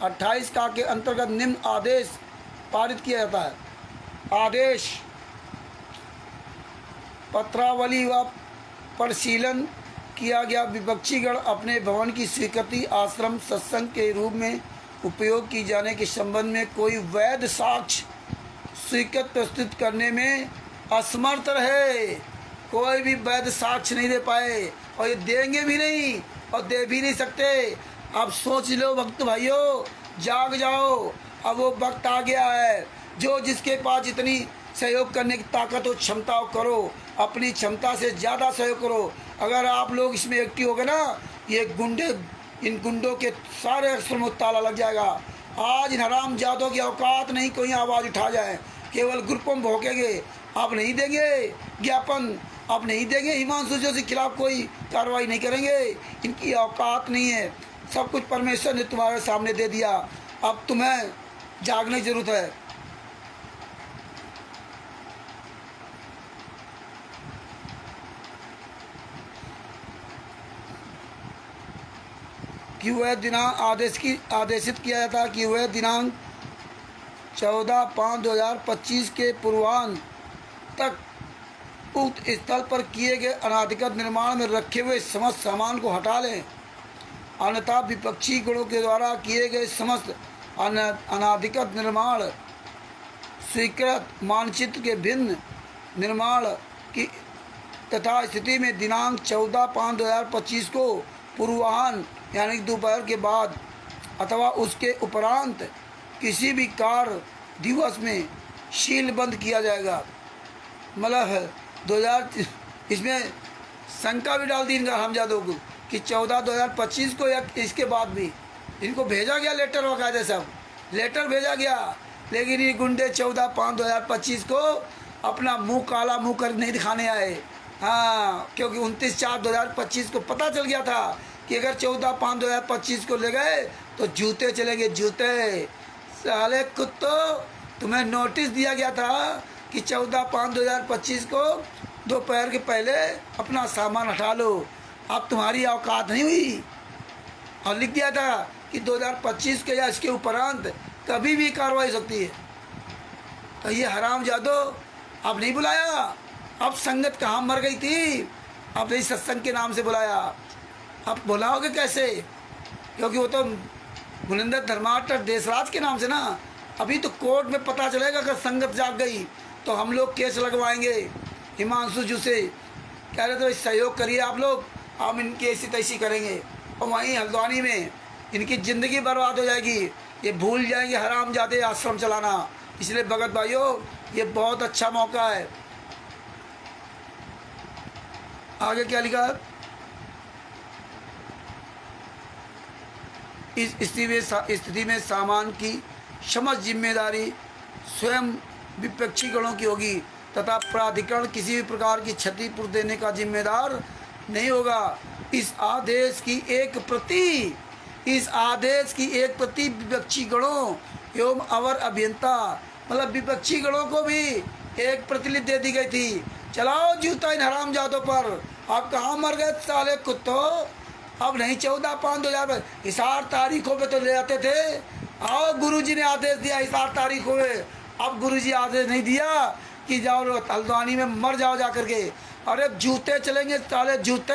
28 का के अंतर्गत निम्न आदेश पारित किया जाता है। आदेश पत्रावली व परिशीलन किया गया विपक्षी गण अपने भवन की स्वीकृति आश्रम सत्संग के रूप में उपयोग की जाने के संबंध में कोई वैध साक्ष्य स्वीकृत प्रस्तुत करने में असमर्थ रहे। कोई भी वैध साक्ष्य नहीं दे पाए और ये देंगे भी नहीं और दे भी नहीं सकते। अब सोच लो भक्त भाइयों, जाग जाओ, अब वो वक्त आ गया है। जो जिसके पास जितनी सहयोग करने की ताकत हो क्षमता हो करो, अपनी क्षमता से ज़्यादा सहयोग करो। अगर आप लोग इसमें एक्टिव हो गए ना, ये गुंडे इन गुंडों के सारे अक्षर में ताला लग जाएगा। आज इन हराम जादों की औकात नहीं कोई आवाज़ उठा जाए, केवल ग्रुपों में भोंकेंगे। आप नहीं देंगे ज्ञापन, आप नहीं देंगे हिमांशु जोशी के खिलाफ कोई कार्रवाई नहीं करेंगे। इनकी औकात नहीं है। सब कुछ परमेश्वर ने तुम्हारे सामने दे दिया, अब तुम्हें जागने की जरूरत है। कि वह दिनांक आदेशित किया जाता है कि वह दिनांक 14/5/2025 के पूर्वाह्न तक उक्त स्थल पर किए गए अनाधिकृत निर्माण में रखे हुए समस्त सामान को हटा लें, अन्यथा विपक्षी गुणों के द्वारा किए गए समस्त अनाधिकृत निर्माण स्वीकृत मानचित्र के भिन्न निर्माण की तथा स्थिति में दिनांक 14/5/2025 को पूर्वाह्न यानी दोपहर के बाद अथवा उसके उपरांत किसी भी कार्य दिवस में शील बंद किया जाएगा। मतलब 2000 इसमें शंका भी डाल दी इनका हमजादों को कि 14/2025 को या इसके बाद भी इनको भेजा गया लेटर वकायदे सब लेटर भेजा गया, लेकिन ये गुंडे 14/5/2025 को अपना मुंह काला मुंह कर नहीं दिखाने आए। हाँ, क्योंकि 29/4/2025 को पता चल गया था कि अगर 14/5/2025 को ले गए तो जूते चलेंगे, जूते। साले कुत्तो, तुम्हें नोटिस दिया गया था कि 14/5/2025 को दोपहर के पहले अपना सामान हटा लो। अब तुम्हारी औकात नहीं हुई, और लिख दिया था कि 2025 के या इसके उपरांत कभी भी कार्रवाई हो सकती है। तो ये हरामजादो अब नहीं बुलाया। अब संगत कहाँ मर गई थी, अब नहीं सत्संग के नाम से बुलाया। अब बुलाओगे कैसे, क्योंकि वो तो गुलेंद्र धर्माटर देशराज के नाम से ना। अभी तो कोर्ट में पता चलेगा अगर संगत जाग गई तो हम लोग केस लगवाएंगे। हिमांशु जी से कह रहे तो सहयोग करिए आप लोग, हम इनकी ऐसी तैसी करेंगे। और वहीं हल्द्वानी में इनकी ज़िंदगी बर्बाद हो जाएगी, ये भूल जाएंगे हरामजादे आश्रम चलाना। इसलिए भगत भाइयों, ये बहुत अच्छा मौका है। आगे क्या लिखा, इस स्थिति में सामान की समझ जिम्मेदारी स्वयं विपक्षी गणों की होगी तथा प्राधिकरण किसी भी प्रकार की क्षतिपूर्ति देने का जिम्मेदार नहीं होगा। इस आदेश की एक प्रति विपक्षी गणों एवं अवर अभियंता, मतलब विपक्षी गणों को भी एक प्रतिलिपि दे दी गई थी। चलाओ जूता इन हरामजादों पर। आप कहाँ मर गए साले कुत्तों। अब नहीं 14/5/2000 हिसार तारीखों पे तो ले आते थे। आओ, गुरुजी ने आदेश दिया हिसार तारीखों में। अब गुरुजी आदेश नहीं दिया कि जाओ हल्द्वानी में मर जाओ जा करके। अरे जूते चलेंगे साले, जूते।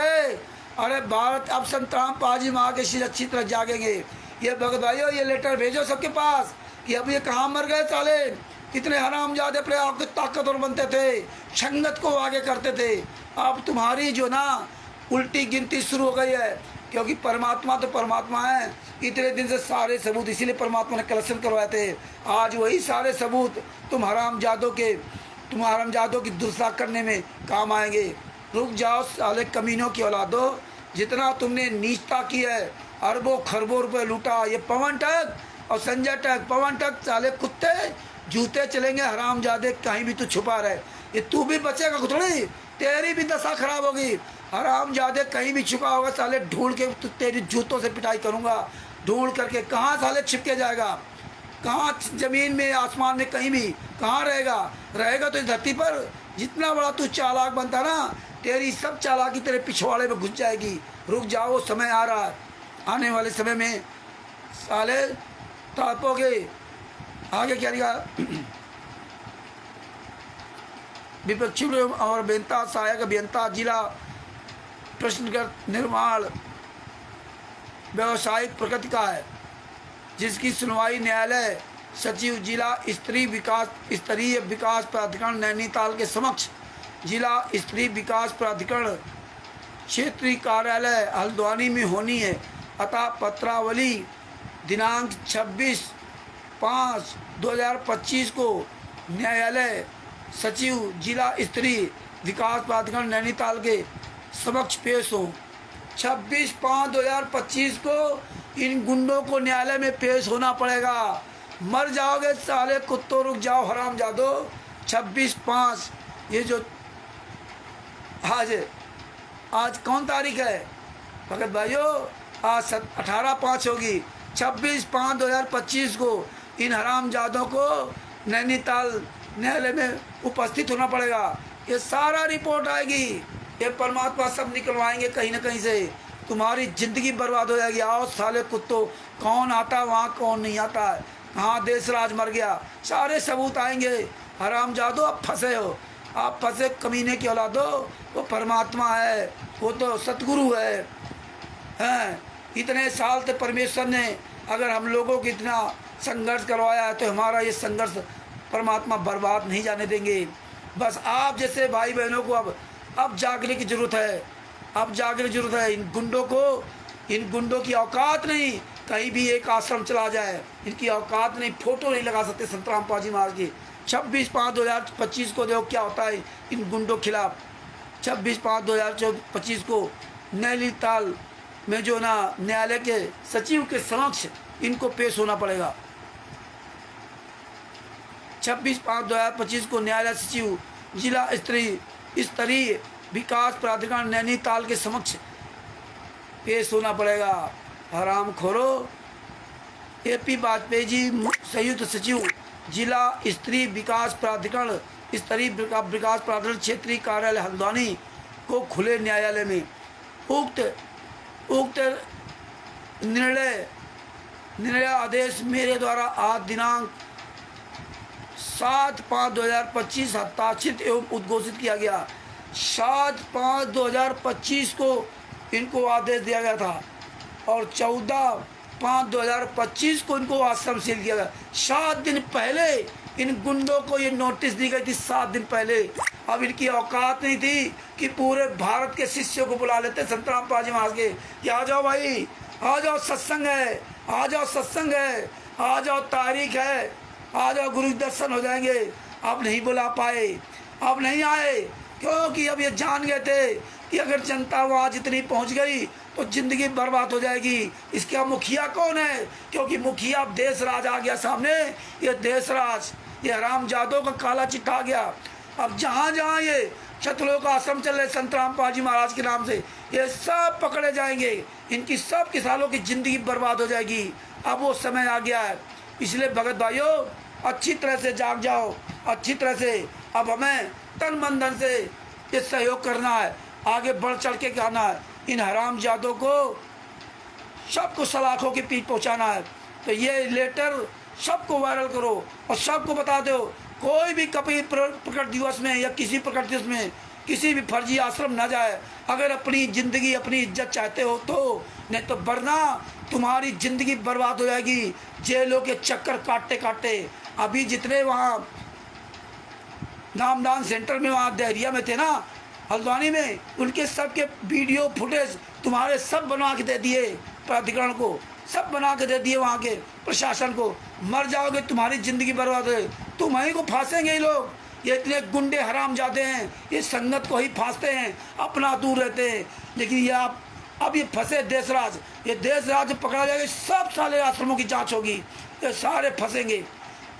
अरे भारत अब संतराम पाजी माँ के शिर अच्छी तरह जागेंगे। ये भगत भाइयों, ये लेटर भेजो सबके पास कि अब ये कहाँ मर गए साले। इतने हरामजादे अपने आप के ताकतवर बनते थे, संगत को आगे करते थे। अब तुम्हारी जो ना उल्टी गिनती शुरू हो गई है, क्योंकि परमात्मा तो परमात्मा है। इतने दिन से सारे सबूत इसीलिए परमात्मा ने कलेक्शन करवाए थे। आज वही सारे सबूत तुम हरामजादों की दुर्दशा करने में काम आएंगे। रुक जाओ साले कमीनों की औलादो, जितना तुमने नीचता की है, अरबों खरबों रुपए लूटा। ये पवन टक और संजय टक, पवन टक साले कुत्ते, जूते चलेंगे हरामजादे, कहीं भी तू छुपा रहे। ये तू भी बचेगा थोड़ी, तेरी भी दशा खराब होगी। हरामजादे कहीं भी छुपा होगा साले, ढूंढ के तेरी जूतों से पिटाई करूंगा। ढूंढ करके कहाँ साले छिपके जाएगा, कहाँ जमीन में आसमान में कहीं भी कहाँ रहेगा तो इस धरती पर। जितना बड़ा तू चालाक बनता ना, तेरी सब चालाकी तेरे पिछवाड़े में घुस जाएगी। रुक जाओ, समय आ रहा है, आने वाले समय में साले तड़पोगे। आगे क्या लिखा, विपक्षी और अभियंता, सहायक अभियंता, जिला प्रश्नगत निर्माण व्यवसायिक प्रकृति का है, जिसकी सुनवाई न्यायालय सचिव जिला स्तरीय विकास प्राधिकरण नैनीताल के समक्ष जिला स्तरीय विकास प्राधिकरण क्षेत्रीय कार्यालय हल्द्वानी में होनी है। अतः पत्रावली दिनांक 26/5/2025 को न्यायालय सचिव जिला स्तरीय विकास प्राधिकरण नैनीताल के समक्ष पेश हो। 26/5/2025 को इन गुंडों को न्यायालय में पेश होना पड़ेगा। मर जाओगे साले कुत्तों, रुक जाओ हरामजादो। 26/5, ये जो आज कौन तारीख है भगत भाइयों, आज 18/5 होगी। 26/5/2025 को इन हरामजादों को नैनीताल न्यायालय में उपस्थित होना पड़ेगा। ये सारा रिपोर्ट आएगी, ये परमात्मा सब निकलवाएंगे कहीं ना कहीं से। तुम्हारी ज़िंदगी बर्बाद हो जाएगी। आओ साले कुत्तों, कौन आता है वहाँ, कौन नहीं आता है, कहाँ देशराज मर गया, सारे सबूत आएंगे। हरामजादो आप फंसे हो, आप फंसे कमीने की औलादो। वो परमात्मा है, वो तो सतगुरु है। हैं, इतने साल से परमेश्वर ने अगर हम लोगों को इतना संघर्ष करवाया है, तो हमारा ये संघर्ष परमात्मा बर्बाद नहीं जाने देंगे। बस आप जैसे भाई बहनों को अब जागने की ज़रूरत है, अब जागने की ज़रूरत है। इन गुंडों की औकात नहीं, कहीं भी एक आश्रम चला जाए, इनकी औकात नहीं, फोटो नहीं लगा सकते संतराम पाजी महाराज की। 26/5/2025 को देखो क्या होता है इन गुंडों के खिलाफ। 26/5/2025 को नैनीताल में जो ना न्यायालय के सचिव के समक्ष इनको पेश होना पड़ेगा। 26/5/2025 को न्यायालय सचिव जिला स्तरीय विकास प्राधिकरण नैनीताल के समक्ष पेश होना पड़ेगा। हराम खोरो। एपी वाजपेयी जी संयुक्त सचिव जिला स्तरीय विकास प्राधिकरण क्षेत्रीय कार्यालय हल्द्वानी को खुले न्यायालय में उक्त निर्णय आदेश मेरे द्वारा आज दिनांक 7/5/2025 हस्ताक्षरित एवं उद्घोषित किया गया। 7/5/2025 को इनको आदेश दिया गया था और 14/5/2025 को इनको आश्रम सील किया गया। 7 दिन पहले इन गुंडों को ये नोटिस दी गई थी, 7 दिन पहले। अब इनकी औकात नहीं थी कि पूरे भारत के शिष्यों को बुला लेते संतराम पाजी महाराज के कि आ जाओ भाई, आ जाओ सत्संग है, आ जाओ सत्संग है, आ जाओ तारीख है, आ जाओ गुरु दर्शन हो जाएंगे। अब नहीं बुला पाए, अब नहीं आए, क्योंकि अब ये जान गए थे कि अगर जनता वहाँ जितनी पहुँच गई तो जिंदगी बर्बाद हो जाएगी। इसका मुखिया कौन है? क्योंकि मुखिया अब देश राज आ गया सामने। ये देश राज, ये हरामजादों का काला चिट्ठा आ गया। अब जहाँ जहाँ ये शतलोक आश्रम चल रहे संतराम पाजी महाराज के नाम से, ये सब पकड़े जाएंगे। इनकी सब किसानों की जिंदगी बर्बाद हो जाएगी। अब वो समय आ गया है। इसलिए भगत भाइयों, अच्छी तरह से जाग जाओ, अच्छी तरह से। अब हमें तन मन धन से ये सहयोग करना है, आगे बढ़ चढ़ के कहना है। इन हरामजादों को सबको सलाखों की पीठ पहुंचाना है। तो ये लेटर सबको वायरल करो और सबको बता दो, कोई भी कभी प्रकट दिवस में या किसी प्रकट दिवस में किसी भी फर्जी आश्रम ना जाए। अगर अपनी ज़िंदगी, अपनी इज्जत चाहते हो तो, नहीं तो वरना तुम्हारी ज़िंदगी बर्बाद हो जाएगी जेलों के चक्कर काटते काटते। अभी जितने वहाँ नामदान सेंटर में वहाँ देहरिया में थे ना, हल्द्वानी में, उनके सब के वीडियो फुटेज तुम्हारे सब बनवा के दे दिए प्राधिकरण को, सब बना के दे दिए वहाँ के प्रशासन को। मर जाओगे, तुम्हारी ज़िंदगी बर्बाद हो, तुम्हें को फांसेंगे ये लोग। ये इतने गुंडे हराम जाते हैं, ये संगत को ही फांसते हैं, अपना दूर रहते हैं। लेकिन ये अब ये फंसे देशराज, ये देशराज पकड़ा जाएगा, सब सारे आश्रमों की जांच होगी, ये सारे फंसेंगे।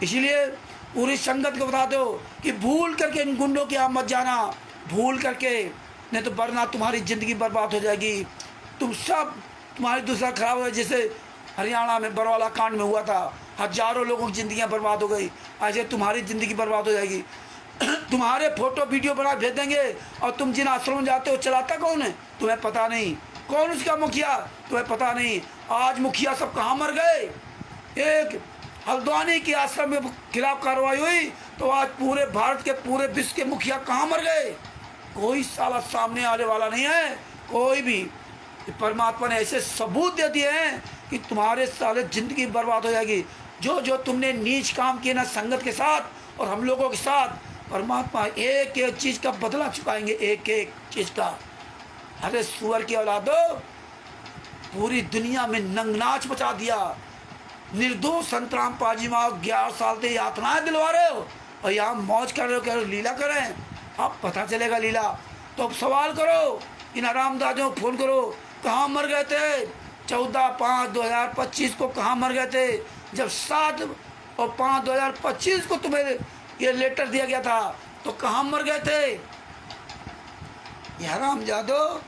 इसलिए पूरी संगत को बता दो कि भूल करके इन गुंडों के यहाँ मत जाना, भूल करके, नहीं तो वरना तुम्हारी ज़िंदगी बर्बाद हो जाएगी। तुम सब, तुम्हारी दूसरा खराब हो, जैसे हरियाणा में बरवाला कांड में हुआ था, हजारों लोगों की ज़िंदगियाँ बर्बाद हो गई, ऐसे तुम्हारी ज़िंदगी बर्बाद हो जाएगी। तुम्हारे फोटो वीडियो बना भेज देंगे और तुम जिन आश्रम में जाते हो चलाता कौन है तुम्हें पता नहीं, कौन उसका मुखिया तुम्हें पता नहीं। आज मुखिया सब कहाँ मर गए? एक हल्द्वानी के आश्रम के खिलाफ कार्रवाई हुई तो आज पूरे भारत के, पूरे विश्व के मुखिया कहाँ मर गए? कोई साला सामने आने वाला नहीं है, कोई भी। परमात्मा ने ऐसे सबूत दे दिए हैं कि तुम्हारे साले ज़िंदगी बर्बाद हो जाएगी। जो जो तुमने नीच काम किए ना संगत के साथ और हम लोगों के साथ, परमात्मा एक एक चीज़ का बदला चुकाएंगे, एक एक चीज़ का। अरे सुअर की औलादो, पूरी दुनिया में नंगनाच मचा दिया। निर्दोष संतराम पाजी माँ 11 साल से यातनाएं दिलवा रहे हो और यहाँ मौज कर रहे हो, कह रहे हो लीला करें। अब पता चलेगा लीला। तो अब सवाल करो, इन आरामदादियों को फ़ोन करो, कहाँ मर गए थे 14/5/2025 को? कहाँ मर गए थे जब 7/5/2025 को तुम्हें ये लेटर दिया गया था? तो कहाँ मर गए थे? ये हरामजादो,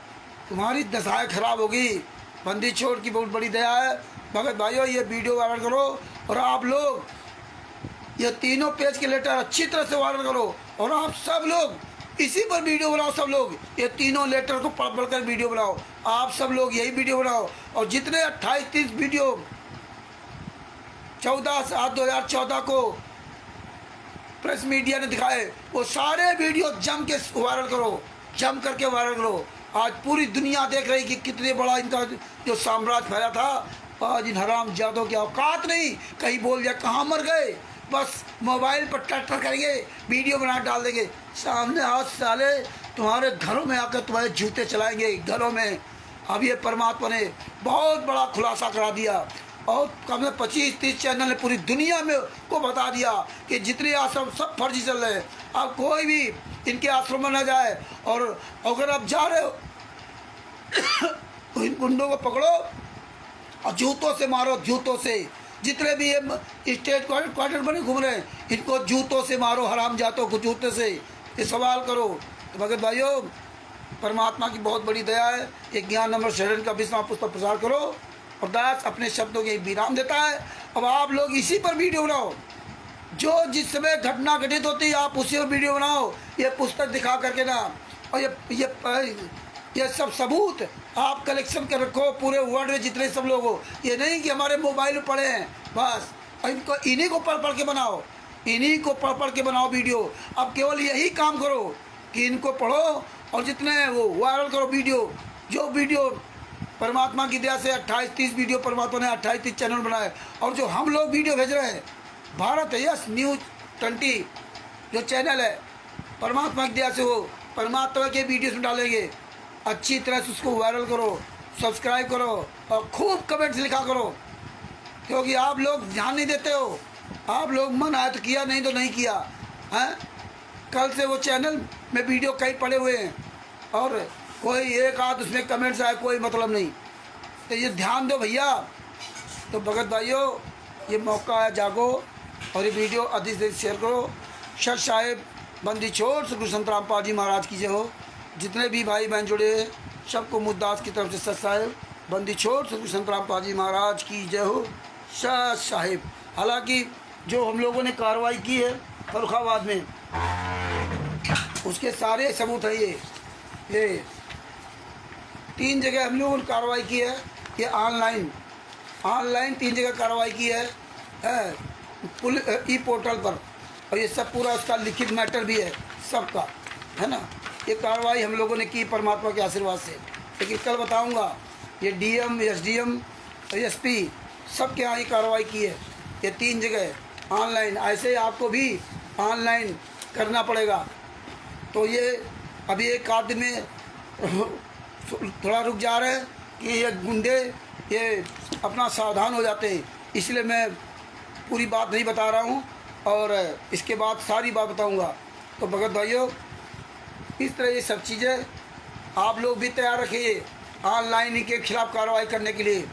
तुम्हारी दशाएं खराब होगी। बंदी छोड़ की बहुत बड़ी दया है। भगत भाइयों, ये वीडियो वायरल करो और आप लोग ये तीनों पेज के लेटर अच्छी तरह से वायरल करो और आप सब लोग इसी पर वीडियो बनाओ। सब लोग ये तीनों लेटर को पढ़ पढ़ कर वीडियो बनाओ। आप सब लोग यही वीडियो बनाओ और जितने 28-30 वीडियो 14/7/2014 को प्रेस मीडिया ने दिखाए, वो सारे वीडियो जम के वायरल करो, जम करके वायरल करो। आज पूरी दुनिया देख रही कि कितने बड़ा इनका जो साम्राज्य फैला था। आज इन हरामजादों की औकात नहीं, कहीं बोल दिया कहाँ मर गए, बस मोबाइल पर टट्टर करेंगे, वीडियो बना डाल देंगे सामने। आज साले तुम्हारे घरों में आकर तुम्हारे जूते चलाएंगे घरों में। अब ये परमात्मा ने बहुत बड़ा खुलासा करा दिया। और कम से 25-30 चैनल ने पूरी दुनिया में को बता दिया कि जितने आश्रम सब फर्जी चल रहे हैं, अब कोई भी इनके आश्रम में न जाए। और अगर आप जा रहे हो तो इन गुंडों को पकड़ो और जूतों से मारो, जूतों से। जितने भी ये स्टेट क्वार्टर बने घूम रहे हैं, इनको जूतों से मारो, हराम जातों को जूते से। ये सवाल करो। तो भगत भाइयों, परमात्मा की बहुत बड़ी दया है। एक ज्ञान नंबर शरण का विश्वास पुस्तक प्रचार करो और दास अपने शब्दों के विराम देता है। अब आप लोग इसी पर वीडियो बनाओ, जो जिस समय घटना घटित होती है आप उसी पर वीडियो बनाओ, ये पुस्तक दिखा करके ना। और ये सब सबूत आप कलेक्शन कर रखो पूरे वर्ल्ड में जितने सब लोग हो। ये नहीं कि हमारे मोबाइल में पड़े हैं बस, इनको इन्हीं को पढ़ के बनाओ, इन्हीं को पढ़ के बनाओ वीडियो। अब केवल यही काम करो कि इनको पढ़ो और जितने वो वायरल करो वीडियो। जो वीडियो परमात्मा की दया से 28-30 वीडियो परमात्मा ने 28-30 चैनल बनाए। और जो हम लोग वीडियो भेज रहे हैं, भारत यस न्यूज़ 20 जो चैनल है, परमात्मा की दया से वो परमात्मा के वीडियोस में डालेंगे। अच्छी तरह से उसको वायरल करो, सब्सक्राइब करो और खूब कमेंट्स लिखा करो, क्योंकि आप लोग ध्यान नहीं देते हो। आप लोग मन आया तो किया, नहीं तो नहीं किया हैं। कल से वो चैनल में वीडियो कई पड़े हुए हैं और कोई एक आध उसमें कमेंट्स आए, कोई मतलब नहीं। तो ये ध्यान दो भैया। तो भगत भाइयों, ये मौका है, जागो और ये वीडियो अधिक से शेयर करो। सत साहेब बंदी छोड़ श्री गुरु संत रामपाल जी महाराज की जय हो। जितने भी भाई बहन जुड़े हैं सबको मुद्दास की तरफ से सत साहेब बंदी छोड़ श्री गुरु संत रामपाल जी महाराज की जय हो। सत साहेब। हालांकि जो हम लोगों ने कार्रवाई की है फर्रुखाबाद में, उसके सारे सबूत है। ये 3 जगह हम लोगों ने कार्रवाई की है। ये ऑनलाइन 3 जगह कार्रवाई की है ई पोर्टल पर। और ये सब पूरा उसका लिखित मैटर भी है सबका, है ना। ये कार्रवाई हम लोगों ने की परमात्मा के आशीर्वाद से। लेकिन कल बताऊंगा ये डीएम, एसडीएम, एसपी सब के यहाँ ये कार्रवाई की है। ये 3 जगह ऑनलाइन। ऐसे ही आपको भी ऑनलाइन करना पड़ेगा। तो ये अभी एक आध दिन में थोड़ा रुक जा रहे हैं कि ये गुंडे ये अपना सावधान हो जाते हैं, इसलिए मैं पूरी बात नहीं बता रहा हूँ और इसके बाद सारी बात बताऊँगा। तो भगत भाइयों, इस तरह ये सब चीज़ें आप लोग भी तैयार रखिए ऑनलाइन के खिलाफ कार्रवाई करने के लिए।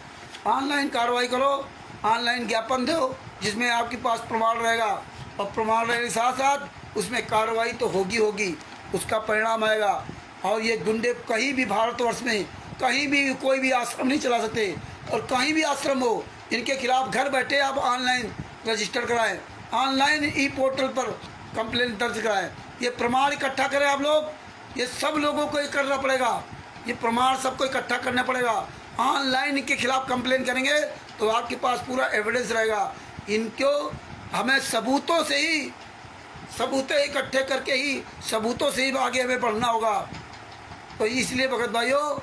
ऑनलाइन कार्रवाई करो, ऑनलाइन ज्ञापन दो जिसमें आपके पास प्रमाण रहेगा, और प्रमाण रहने के साथ साथ उसमें कार्रवाई तो होगी, उसका परिणाम आएगा। और ये गुंडे कहीं भी भारतवर्ष में कहीं भी कोई भी आश्रम नहीं चला सकते, और कहीं भी आश्रम हो इनके खिलाफ घर बैठे आप ऑनलाइन रजिस्टर कराएं, ऑनलाइन ई पोर्टल पर कंप्लेंट दर्ज कराएं। ये प्रमाण इकट्ठा करें आप लोग, ये सब लोगों को करना पड़ेगा, ये प्रमाण सबको इकट्ठा करना पड़ेगा। ऑनलाइन इनके खिलाफ कंप्लेंट करेंगे तो आपके पास पूरा एविडेंस रहेगा। इनको हमें सबूतों इकट्ठे करके ही सबूतों से ही आगे हमें बढ़ना होगा। तो इसलिए भगत भाइयों,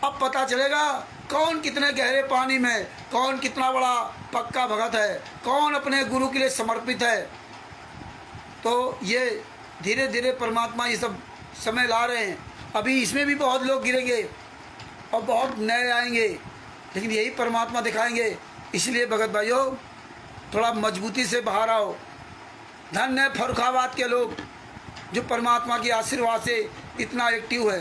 अब पता चलेगा कौन कितने गहरे पानी में, कौन कितना बड़ा पक्का भगत है, कौन अपने गुरु के लिए समर्पित है। तो ये धीरे धीरे परमात्मा ये सब समय ला रहे हैं। अभी इसमें भी बहुत लोग गिरेंगे और बहुत नए आएंगे, लेकिन यही परमात्मा दिखाएंगे। इसलिए भगत भाइयों, थोड़ा मजबूती से बाहर आओ। धन्य है फर्रुखाबाद के लोग जो परमात्मा की आशीर्वाद से इतना एक्टिव है।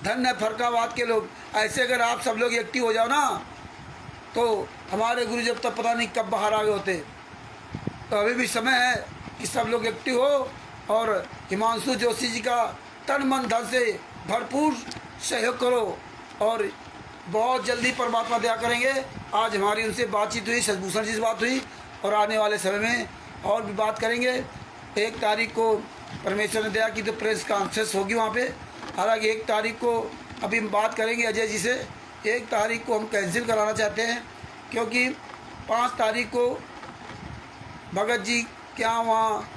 धन्य है फर्रुखाबाद के लोग। ऐसे अगर आप सब लोग एक्टिव हो जाओ ना, तो हमारे गुरु जब तक पता नहीं कब बाहर आ गए होते। तो अभी भी समय है कि सब लोग एक्टिव हो और हिमांशु जोशी जी का तन मन धन से भरपूर सहयोग करो, और बहुत जल्दी परमात्मा दया करेंगे। आज हमारी उनसे बातचीत हुई, सतभूषण जी से बात हुई, और आने वाले समय में और भी बात करेंगे। 1 तारीख को परमेश्वर ने दया की तो प्रेस कॉन्फ्रेंस होगी वहाँ पे। हालांकि 1 तारीख को अभी हम बात करेंगे अजय जी से। 1 तारीख को हम कैंसिल कराना चाहते हैं, क्योंकि 5 तारीख को भगत जी क्या वहाँ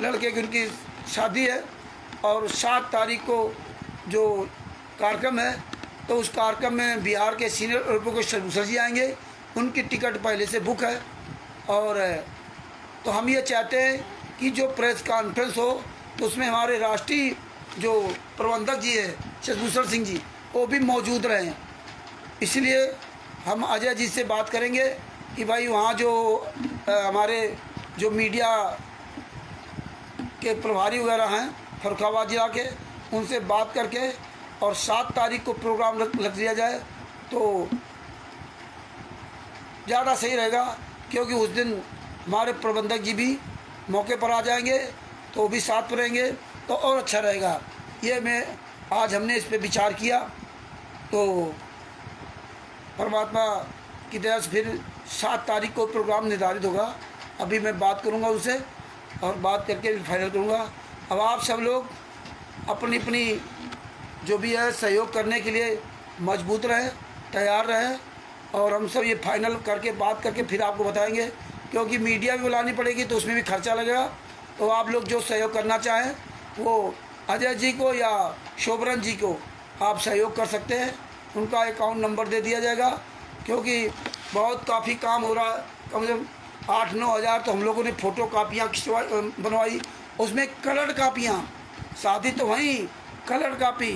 लड़के की उनकी शादी है, और 7 तारीख को जो कार्यक्रम है, तो उस कार्यक्रम में बिहार के सीनियर एडवोकेट सर जी आएंगे। उनकी टिकट पहले से बुक है। और तो हम ये चाहते हैं कि जो प्रेस कॉन्फ्रेंस हो तो उसमें हमारे राष्ट्रीय जो प्रबंधक जी है सतभूषण सिंह जी, वो भी मौजूद रहें। इसलिए हम अजय जी से बात करेंगे कि भाई वहाँ जो हमारे जो मीडिया के प्रभारी वगैरह हैं फर्रुखाबाद जिला के, उनसे बात करके और 7 तारीख को प्रोग्राम रख दिया जाए तो ज़्यादा सही रहेगा, क्योंकि उस दिन हमारे प्रबंधक जी भी मौके पर आ जाएंगे तो वो भी साथ में रहेंगे तो और अच्छा रहेगा। ये आज हमने इस पे विचार किया, तो परमात्मा की दया से फिर 7 तारीख को प्रोग्राम निर्धारित होगा। अभी मैं बात करूंगा उनसे और बात करके फाइनल करूंगा। अब आप सब लोग अपनी अपनी जो भी है सहयोग करने के लिए मजबूत रहें, तैयार रहें, और हम सब ये फाइनल करके बात करके फिर आपको बताएंगे, क्योंकि मीडिया भी बुलानी पड़ेगी तो उसमें भी खर्चा लगेगा। तो आप लोग जो सहयोग करना चाहें वो अजय जी को या शोभरन जी को आप सहयोग कर सकते हैं, उनका अकाउंट नंबर दे दिया जाएगा, क्योंकि बहुत काफ़ी काम हो रहा है। कम से कम 8-9 हज़ार तो हम लोगों ने फ़ोटो कापियाँ बनवाई, उसमें कलर कापियाँ, शादी तो वहीं कलर कापी,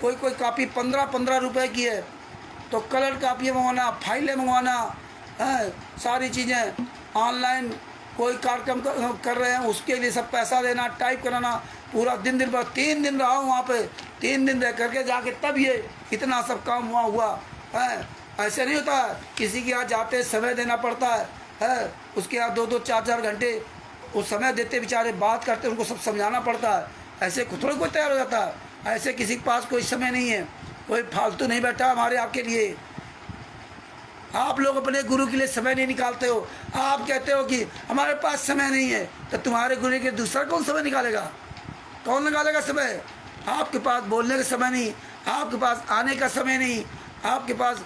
कोई कापी 15-15 रुपए की है, तो कलर कापियाँ मंगवाना, फाइलें मंगवाना है, सारी चीज़ें ऑनलाइन कोई कार्यक्रम कर रहे हैं उसके लिए सब पैसा देना, टाइप कराना, पूरा दिन भर 3 दिन रहा हूँ वहाँ पे, 3 दिन रह करके जाके तब ये इतना सब काम हुआ है। ऐसे नहीं होता, किसी के यहाँ जाते समय देना पड़ता है, उसके यहाँ 2-2, 4-4 घंटे वो समय देते, बेचारे बात करते, उनको सब समझाना पड़ता है। ऐसे थोड़ा कोई तैयार हो जाता है, ऐसे किसी के पास कोई समय नहीं है, कोई फालतू नहीं बैठा हमारे आपके लिए। आप लोग अपने गुरु के लिए समय नहीं निकालते हो, आप कहते हो कि हमारे पास समय नहीं है, तो तुम्हारे गुरु के दूसरा कौन समय निकालेगा? कौन निकालेगा समय? आपके पास बोलने का समय नहीं, आपके पास आने का समय नहीं, आपके पास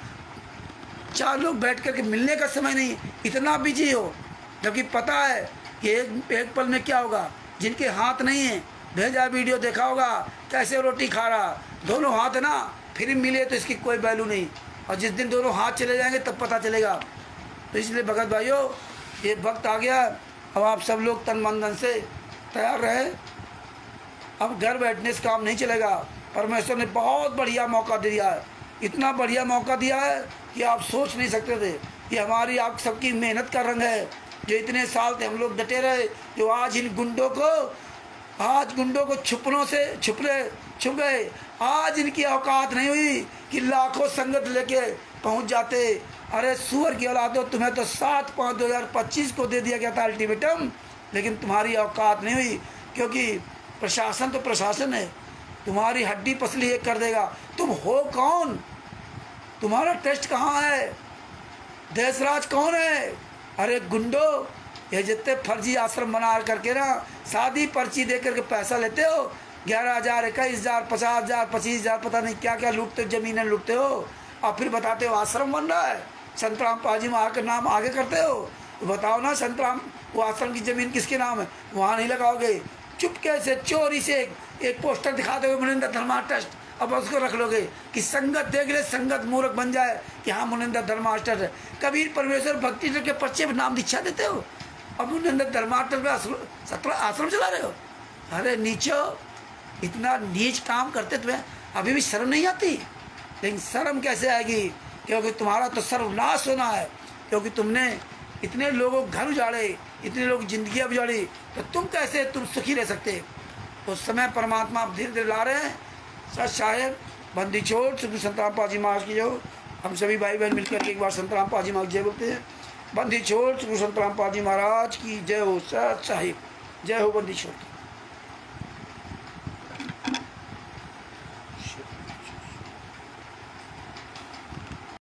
4 लोग बैठ करके मिलने का समय नहीं, इतना बिजी हो, जबकि पता है कि एक पल में क्या होगा। जिनके हाथ नहीं है, भेजा वीडियो देखा होगा कैसे रोटी खा रहा, दोनों हाथ है ना, फिर मिले तो इसकी कोई वैल्यू नहीं, और जिस दिन दोनों हाथ चले जाएंगे तब पता चलेगा। तो इसलिए भगत भाइयों, ये वक्त आ गया, अब आप सब लोग तन मन धन से तैयार रहे। अब घर बैठने से काम नहीं चलेगा, परमेश्वर ने बहुत बढ़िया मौका दिया है, इतना बढ़िया मौका दिया है कि आप सोच नहीं सकते थे। ये हमारी आप सबकी मेहनत का रंग है, जो इतने साल थे हम लोग डटे रहे, जो आज इन गुंडों को छुपनों से छुप गए। आज इनकी औकात नहीं हुई कि लाखों संगत लेके पहुंच जाते। अरे सुअर की औलादो, तुम्हें तो 7/5/2025 को दे दिया गया था अल्टीमेटम, लेकिन तुम्हारी औकात नहीं हुई, क्योंकि प्रशासन तो प्रशासन है, तुम्हारी हड्डी पसली एक कर देगा। तुम हो कौन? तुम्हारा टेस्ट कहाँ है? देशराज कौन है? अरे गुंडो, ये जितने फर्जी आश्रम बना करके ना शादी पर्ची दे करके पैसा लेते हो, 11,000, 21,000, 50,000, 25,000, पता नहीं क्या क्या लूटते हो, ज़मीनें लूटते हो, और फिर बताते हो आश्रम बन रहा है, संतराम पाजी माँ का नाम आगे करते हो। तो बताओ ना, संतराम वो आश्रम की ज़मीन किसके नाम है? वहाँ नहीं लगाओगे, चुपके से चोरी से एक पोस्टर दिखाते हुए मुनिंदर धर्मा ट्रस्ट, अब उसको रख लोगे कि संगत देख ले, संगत मूर्ख बन जाए कि हाँ मुनिंदर धर्मा ट्रस्ट है। कबीर परमेश्वर भक्ति के पर्चे पर नाम दीक्षा देते हो, अब मुनिंदर धर्मा ट्रस्ट का 17 आश्रम चला रहे हो। अरे नीचो, इतना नीच काम करते तुम्हें अभी भी शर्म नहीं आती? लेकिन शर्म कैसे आएगी, क्योंकि तुम्हारा तो सर्वनाश होना है, क्योंकि तुमने इतने लोगों घर उजाड़े, इतने लोग जिंदगियाँ उजाड़ी, तो तुम सुखी रह सकते? तो समय परमात्मा धीरे धीरे ला रहे हैं। सच साहेब, बंदी छोड़ श्री संतराम पाजी महाराज की जो, हम सभी भाई बहन मिलकर के एक बार संतराम पाजी महाराज जय बोलते हैं। बंदी छोड़ श्री संतराम पाजी महाराज की जय हो। सच साहिब, जय हो बंदी छोड़।